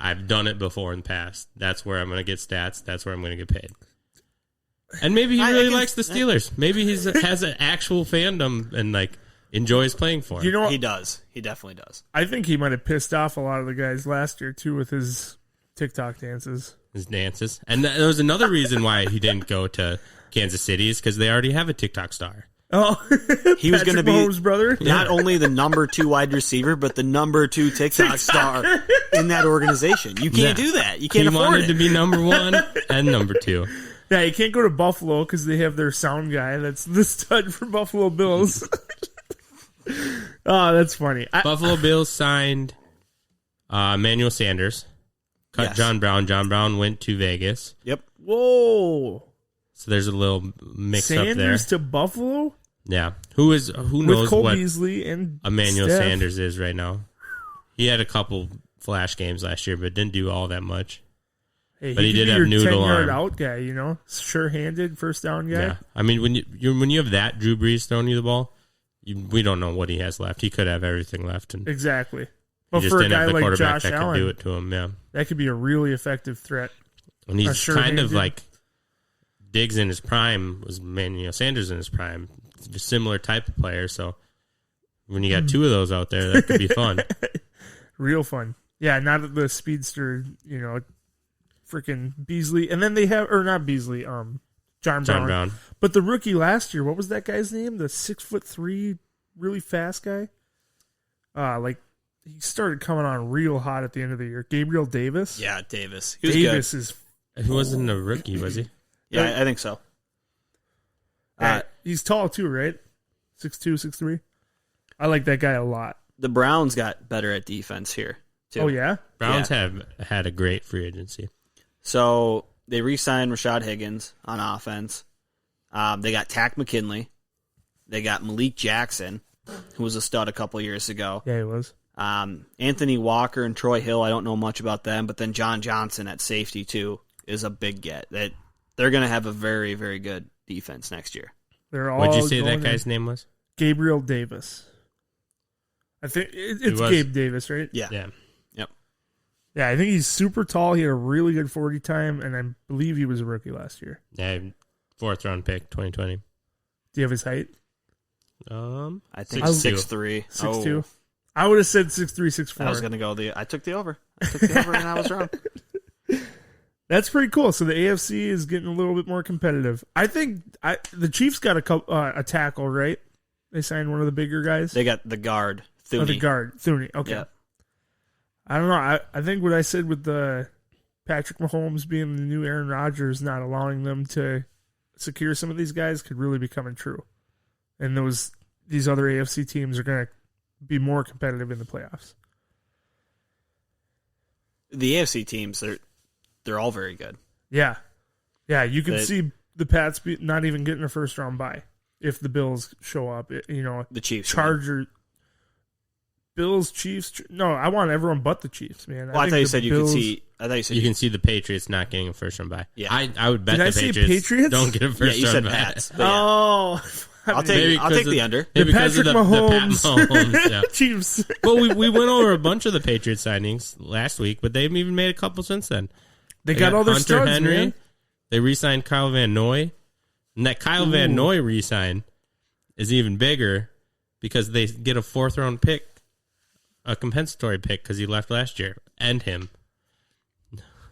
I've done it before in the past. That's where I'm going to get stats. That's where I'm going to get paid. And maybe he I really can- likes the Steelers. Maybe he has an actual fandom and enjoys playing for him. you know what? He does. He definitely does. I think he might have pissed off a lot of the guys last year too with his TikTok dances. His dances. And there was another reason why he didn't go to Kansas City is because they already have a TikTok star. Oh, He was going to be Mahomes' brother. not only the number 2 wide receiver, but the number 2 TikTok star in that organization. You can't Yeah. do that. You He can't afford wanted it. to be number 1 and number 2. Yeah, you can't go to Buffalo because they have their sound guy. That's the stud for Buffalo Bills. Oh, that's funny. Buffalo Bills signed Emmanuel Sanders. Cut Yes. John Brown. John Brown went to Vegas. Yep. Whoa, So there's a little mix up there. Sanders to Buffalo Yeah. Who with knows Cole what Beasley and Emmanuel Steph. Sanders is right now? He had a couple flash games last year, but didn't do all that much. Hey, But he could did be have your noodle 10-yard arm. out guy. You know, sure-handed first down guy. Yeah. I mean, when you have that Drew Brees throwing you the ball, we don't know what he has left. He could have everything left, and Exactly. he But just for a didn't guy have the like quarterback Josh that could Allen, do it to him. Yeah. that could be a really effective threat. And he's sure kind of handed. like Diggs in his prime was Emmanuel Sanders in his prime. It's a similar type of player. So when you got 2 of those out there, that could be fun. Real fun. Yeah, not the speedster, freaking Beasley. And then they have, or not Beasley, John John Brown. Brown. But the rookie last year, what was that guy's name? The 6'3", really fast guy. He started coming on real hot at the end of the year. Gabriel Davis. Yeah, Davis. He was Davis good. is. He wasn't a rookie, was he? Yeah, I think so. He's tall too, right? 6'2", 6'3". I like that guy a lot. The Browns got better at defense here, too. Oh yeah. Browns have had a great free agency. So they re-signed Rashad Higgins on offense. They got Tack McKinley. They got Malik Jackson, who was a stud a couple years ago. Yeah, he was. Anthony Walker and Troy Hill, I don't know much about them, but then John Johnson at safety, too, is a big get. That they're going to have a very, very good defense next year. They're all. What'd you say going that guy's name was? Gabriel Davis. I think it's was. Gabe Davis, right? Yeah. Yeah. Yep. Yeah, I think he's super tall. He had a really good 40 time, and I believe he was a rookie last year. Yeah, 4th round pick, 2020. Do you have his height? I think 6'2". 6'3". 6'2". I would have said 6'3", 6'4". I was going to go I took the over. I took the over and I was wrong. That's pretty cool. So the AFC is getting a little bit more competitive. I think the Chiefs got a tackle, right? They signed one of the bigger guys. They got the guard, Thuney. Oh, the guard, Thuney. Okay. Yeah. I don't know. I think what I said with the Patrick Mahomes being the new Aaron Rodgers, not allowing them to secure some of these guys, could really be coming true. And these other AFC teams are going to be more competitive in the playoffs. The AFC teams, they're all very good. Yeah. Yeah, you can see the Pats not even getting a first round bye if the Bills show up. The Chiefs. Chargers, Bills, Chiefs. No, I want everyone but the Chiefs, man. Well, I thought you said you could see. I thought you said You can see the Patriots not getting a first round bye. Yeah. I would bet Did I the say Patriots, Patriots? don't get a Yeah, first you round said bye. Pats. But yeah. Oh, I'll Maybe take the because under. Maybe because Patrick of the Mahomes, Pat Mahomes. Yeah. Chiefs. Well, we went over a bunch of the Patriots signings last week, but they've even made a couple since then. They got all their Hunter studs, Henry. man. They re-signed Kyle Van Noy. And that Kyle Van Noy re-sign is even bigger because they get a 4th round pick, a compensatory pick because he left last year, and him.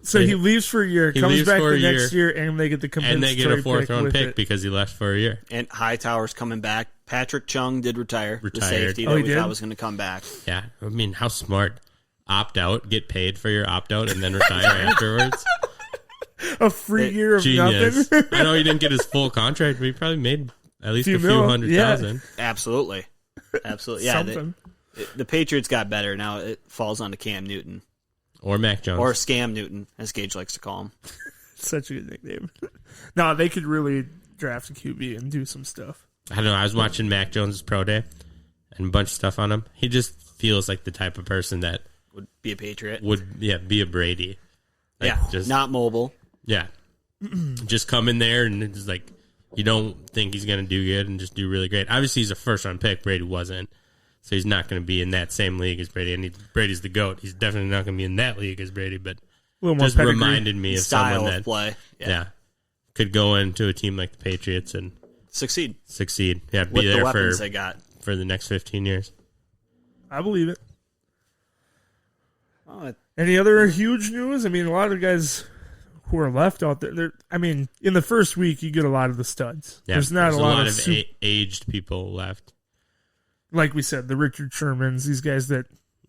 So he leaves for a year, He comes leaves back for the a next year, and they get the compensatory And they get a 4th round with pick it. because he left for a year. And Hightower's coming back. Patrick Chung did retire. The Retired. safety Oh, that he we did? thought was going to come back. Yeah, I mean, how smart. Opt out, get paid for your opt out, and then retire afterwards. A free year of Genius. nothing. I know he didn't get his full contract, but he probably made at least Few a few mil, $100,000. Absolutely. Yeah, Something. the Patriots got better. Now it falls onto Cam Newton. Or Mac Jones. Or Scam Newton, as Gage likes to call him. Such a good nickname. No, they could really draft a QB and do some stuff. I don't know. I was watching Mac Jones' pro day and a bunch of stuff on him. He just feels like the type of person that Would be a Patriot. would be a Brady. Like, Yeah, just not mobile. yeah, just come in there and it's like you don't think he's gonna do good and just do really great. Obviously, he's a 1st round pick. Brady wasn't, so he's not going to be in that same league as Brady. And Brady's the GOAT. He's definitely not going to be in that league as Brady. But A little more just pedigree. reminded me of Style someone of that play. yeah could go into a team like the Patriots and Succeed succeed. Yeah, be with the there weapons they got. for the next 15 years. I believe it. Oh, Any other huge news? I mean, a lot of the guys who are left out there, in the first week, you get a lot of the studs. Yeah, There's not a lot of aged people left. like we said, the Richard Shermans, these guys that.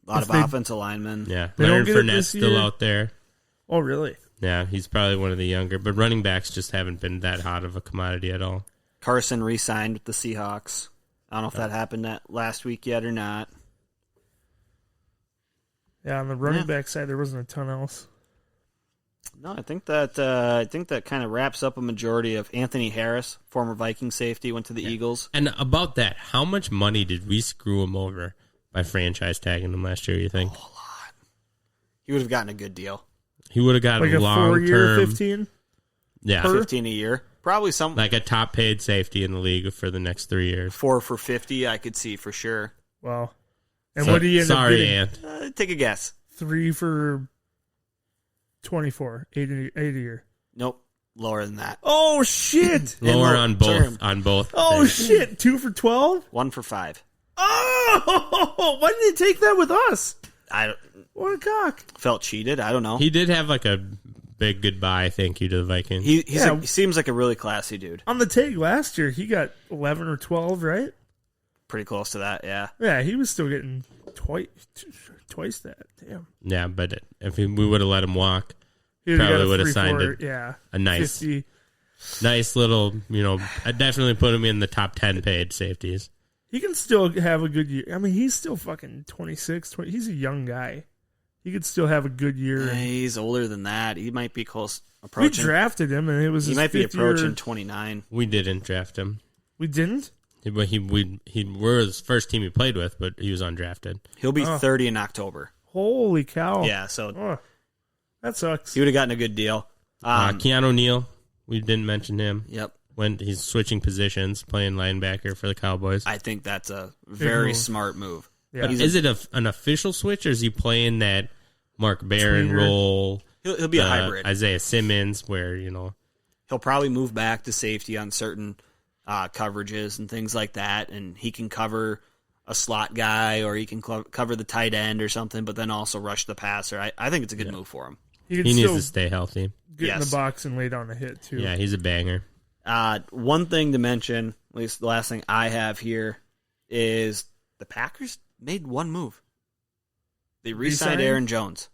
a lot if of they- offensive linemen. Yeah, They don't Leonard get it Fournette's this still year? out there. Oh, really? Yeah, he's probably one of the younger, but running backs just haven't been that hot of a commodity at all. Carson re-signed with the Seahawks. I don't know if that happened that last week yet or not. Yeah, on the running Yeah. back side, there wasn't a ton else. No, I think that kind of wraps up a majority of Anthony Harris, former Viking safety, went to the Eagles. And about that, how much money did we screw him over by franchise tagging him last year, you think? He would have gotten a good deal. He would have got Like a a long 4-year, term, 15? yeah, per- 15 a year. Probably some like a top paid safety in the league for the next 3 years. 4 for 50 I could see for sure. Wow. And So- what do you end up sorry, getting? Ant. Take a guess. 3 for 24, 8 a year. Nope. Lower than that. Oh, shit. Lower low on both term. on both. Oh, things. shit. 2 for 12? 1 for 5. Oh, why didn't they take that with us? I What a cock. felt cheated. I don't know. He did have like a big goodbye thank you to the Vikings. He seems like a really classy dude. On the tag last year, he got 11 or 12, right? Pretty close to that, yeah. Yeah, he was still getting twice that. Damn. Yeah, but if we would have let him walk, He would've probably got would have 3, signed 4, it. Yeah, A nice 50. nice little, I definitely put him in the top 10 paid safeties. He can still have a good year. I mean, he's still fucking 26. He's a young guy. He could still have a good year. He's older than that. He might be close We approaching. drafted him, and it was He his might be 5th approaching year. 29. We didn't draft him. We didn't? But we're his first team he played with, but he was undrafted. He'll be 30 in October. Holy cow. Yeah, so Oh, that sucks. he would have gotten a good deal. Keanu Neal, we didn't mention him. Yep. When he's switching positions, playing linebacker for the Cowboys. I think that's a very move. smart move. Yeah. But is it an official switch, or is he playing that Mark Barron Tweener. role? He'll be a hybrid. Isaiah Simmons, where He'll probably move back to safety on certain coverages and things like that, and he can cover a slot guy or he can cover the tight end or something, but then also rush the passer. I think it's a good move for him. He can he needs still to stay healthy. get in Yes. the box and lay down a hit, too. Yeah, he's a banger. One thing to mention, at least the last thing I have here, is the Packers made one move. They re-signed Re-signed? Aaron Jones.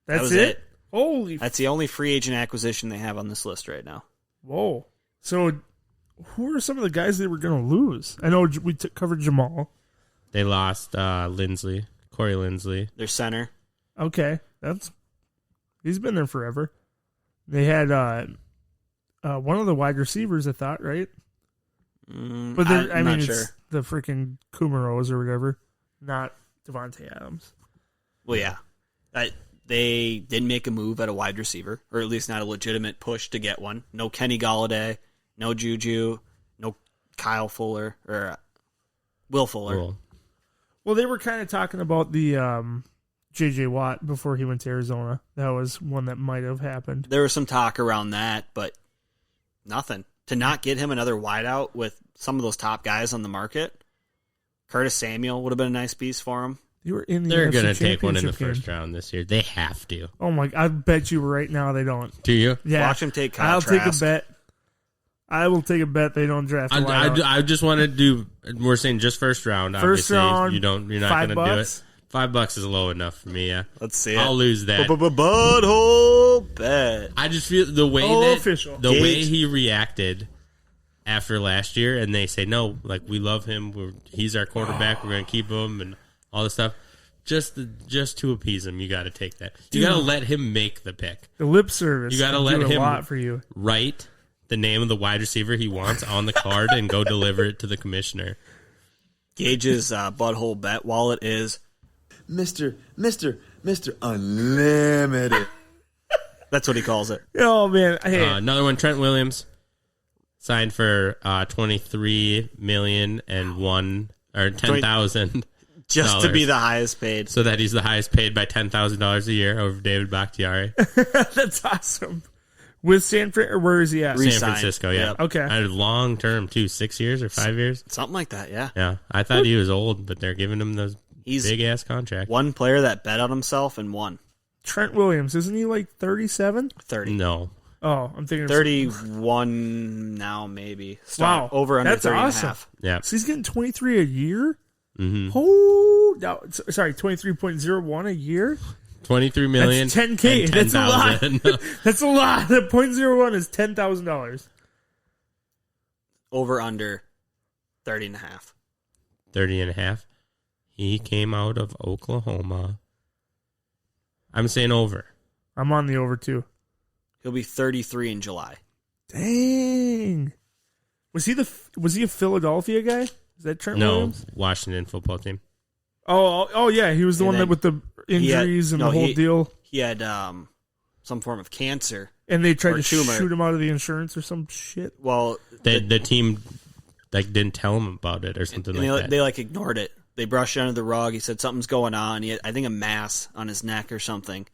That's was it? it. Holy That's the only free agent acquisition they have on this list right now. Whoa. So, who are some of the guys they were going to lose? I know we covered Jamal. They lost Corey Linsley. Their center. Okay. He's been there forever. They had one of the wide receivers, I thought, right? But I'm not it's sure. the freaking Kumaros or whatever, not Devontae Adams. Well, yeah. They didn't make a move at a wide receiver, or at least not a legitimate push to get one. No Kenny Galladay, no Juju, no Kyle Fuller, or Will Fuller. Cool. Well, they were kind of talking about the J.J. Watt before he went to Arizona. That was one that might have happened. There was some talk around that, but nothing. To not get him another wideout with some of those top guys on the market, Curtis Samuel would have been a nice piece for him. You were in the They're NFC going to take one in the Championship game. first round this year. They have to. Oh my! I bet you right now they don't. Do you? Yeah, Watch him take Kyle I'll take a Trask. bet. I will take a bet they don't draft. A wideout. I just want to do. We're saying just first round. First Obviously. round, You're not going to do it. $5. $5 is low enough for me. Yeah, Let's see it. I'll lose that. Butthole bet. I just feel the way Official. the way Gage. he reacted after last year, and they say no, like we love him. He's our quarterback. We're going to keep him, and all this stuff. Just to appease him, you got to take that. You got to let him make the pick. The lip service. You gotta can let do him a lot for you. Write the name of the wide receiver he wants on the card and go deliver it to the commissioner. Gage's butthole bet wallet is Mr. Unlimited. that's what he calls it. Oh man! Hey, Another one, Trent Williams signed for $23 million and $10,000, Just to be the highest paid. so that he's the highest paid by $10,000 a year over David Bakhtiari. that's awesome. With San Fran, or where is he at? San Re-signed. Francisco, yeah. Yep. Okay. I had long term too, 6 years or 5 years. Something like that, yeah. Yeah, I thought he was old, but they're giving him those He's big ass contract. one player that bet on himself and won. Trent Williams, isn't he like 37? 30. No, Oh, I'm thinking of 31 now, maybe. Wow, Over under that's 30 and a awesome. half. yeah, So he's getting 23 a year. mm-hmm. Oh, no, sorry, 23.01 a year. 23 million. That's 10K. and That's a lot. 10,000. That's a lot. The .01 is $10,000. Over under 30 and a half. 30 and a half. He came out of Oklahoma. I'm saying over. I'm on the over too. He'll be 33 in July. Dang. Was he a Philadelphia guy? Is that Trent No, Williams? Washington football team. Oh yeah, he was the And one that then with the injuries and the whole deal. He had some form of cancer. And they tried or to tumor. shoot him out of the insurance or some shit. Well, The team didn't tell him about it or something and like that. they ignored it. They brushed it under the rug. He said something's going on. He had, I think, a mass on his neck or something,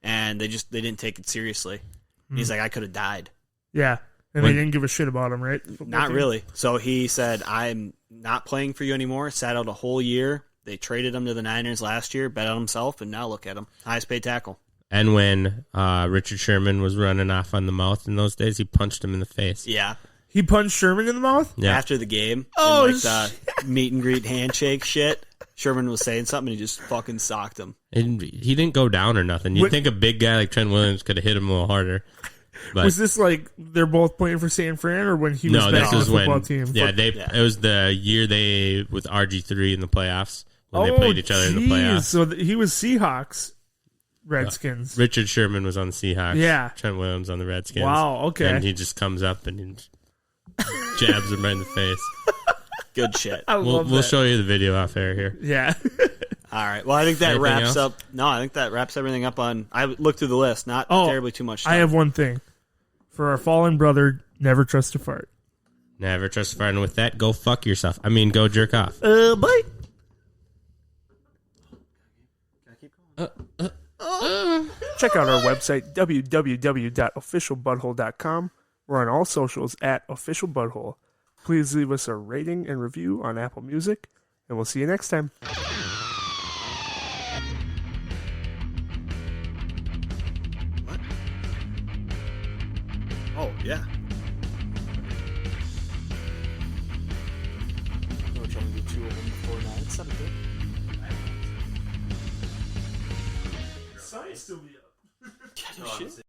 and they didn't take it seriously. He's like, I could have died. Yeah. And When- they didn't give a shit about him, right? Football Not team? really. So he said, I'm not playing for you anymore. Sat out a whole year. They traded him to the Niners last year, bet on himself, and now look at him. Highest paid tackle. And when Richard Sherman was running off on the mouth in those days, he punched him in the face. Yeah. He punched Sherman in the mouth? Yeah. After the game, Oh, in like the meet and greet handshake shit, Sherman was saying something and he just fucking socked him. And he didn't go down or nothing. You'd What- think a big guy like Trent Williams could have hit him a little harder. But Was this like they're both playing for San Fran, or when he was no, back this on the was football when team? it was the year they with RG3 in the playoffs when they played each other in the playoffs. So he was Seahawks, Redskins. Richard Sherman was on the Seahawks. Yeah. Trent Williams on the Redskins. Wow, okay. And he just comes up and he jabs him right in the face. Good shit. I We'll love that. show you the video off air here. Yeah. All right. Well, I think that Anything wraps else? up. No, I think that wraps everything up on. I looked through the list. Not Oh, terribly too much. Stuff. I have one thing. For our fallen brother, never trust a fart. Never trust a fart. And with that, go fuck yourself. I mean, go jerk off. Bye. Check out our website, www.officialbutthole.com. We're on all socials at officialbutthole. Please leave us a rating and review on Apple Music, and we'll see you next time. What? Oh yeah. We're trying to do 2 of them before 9. It's 7:30. Sign still be up. Shit.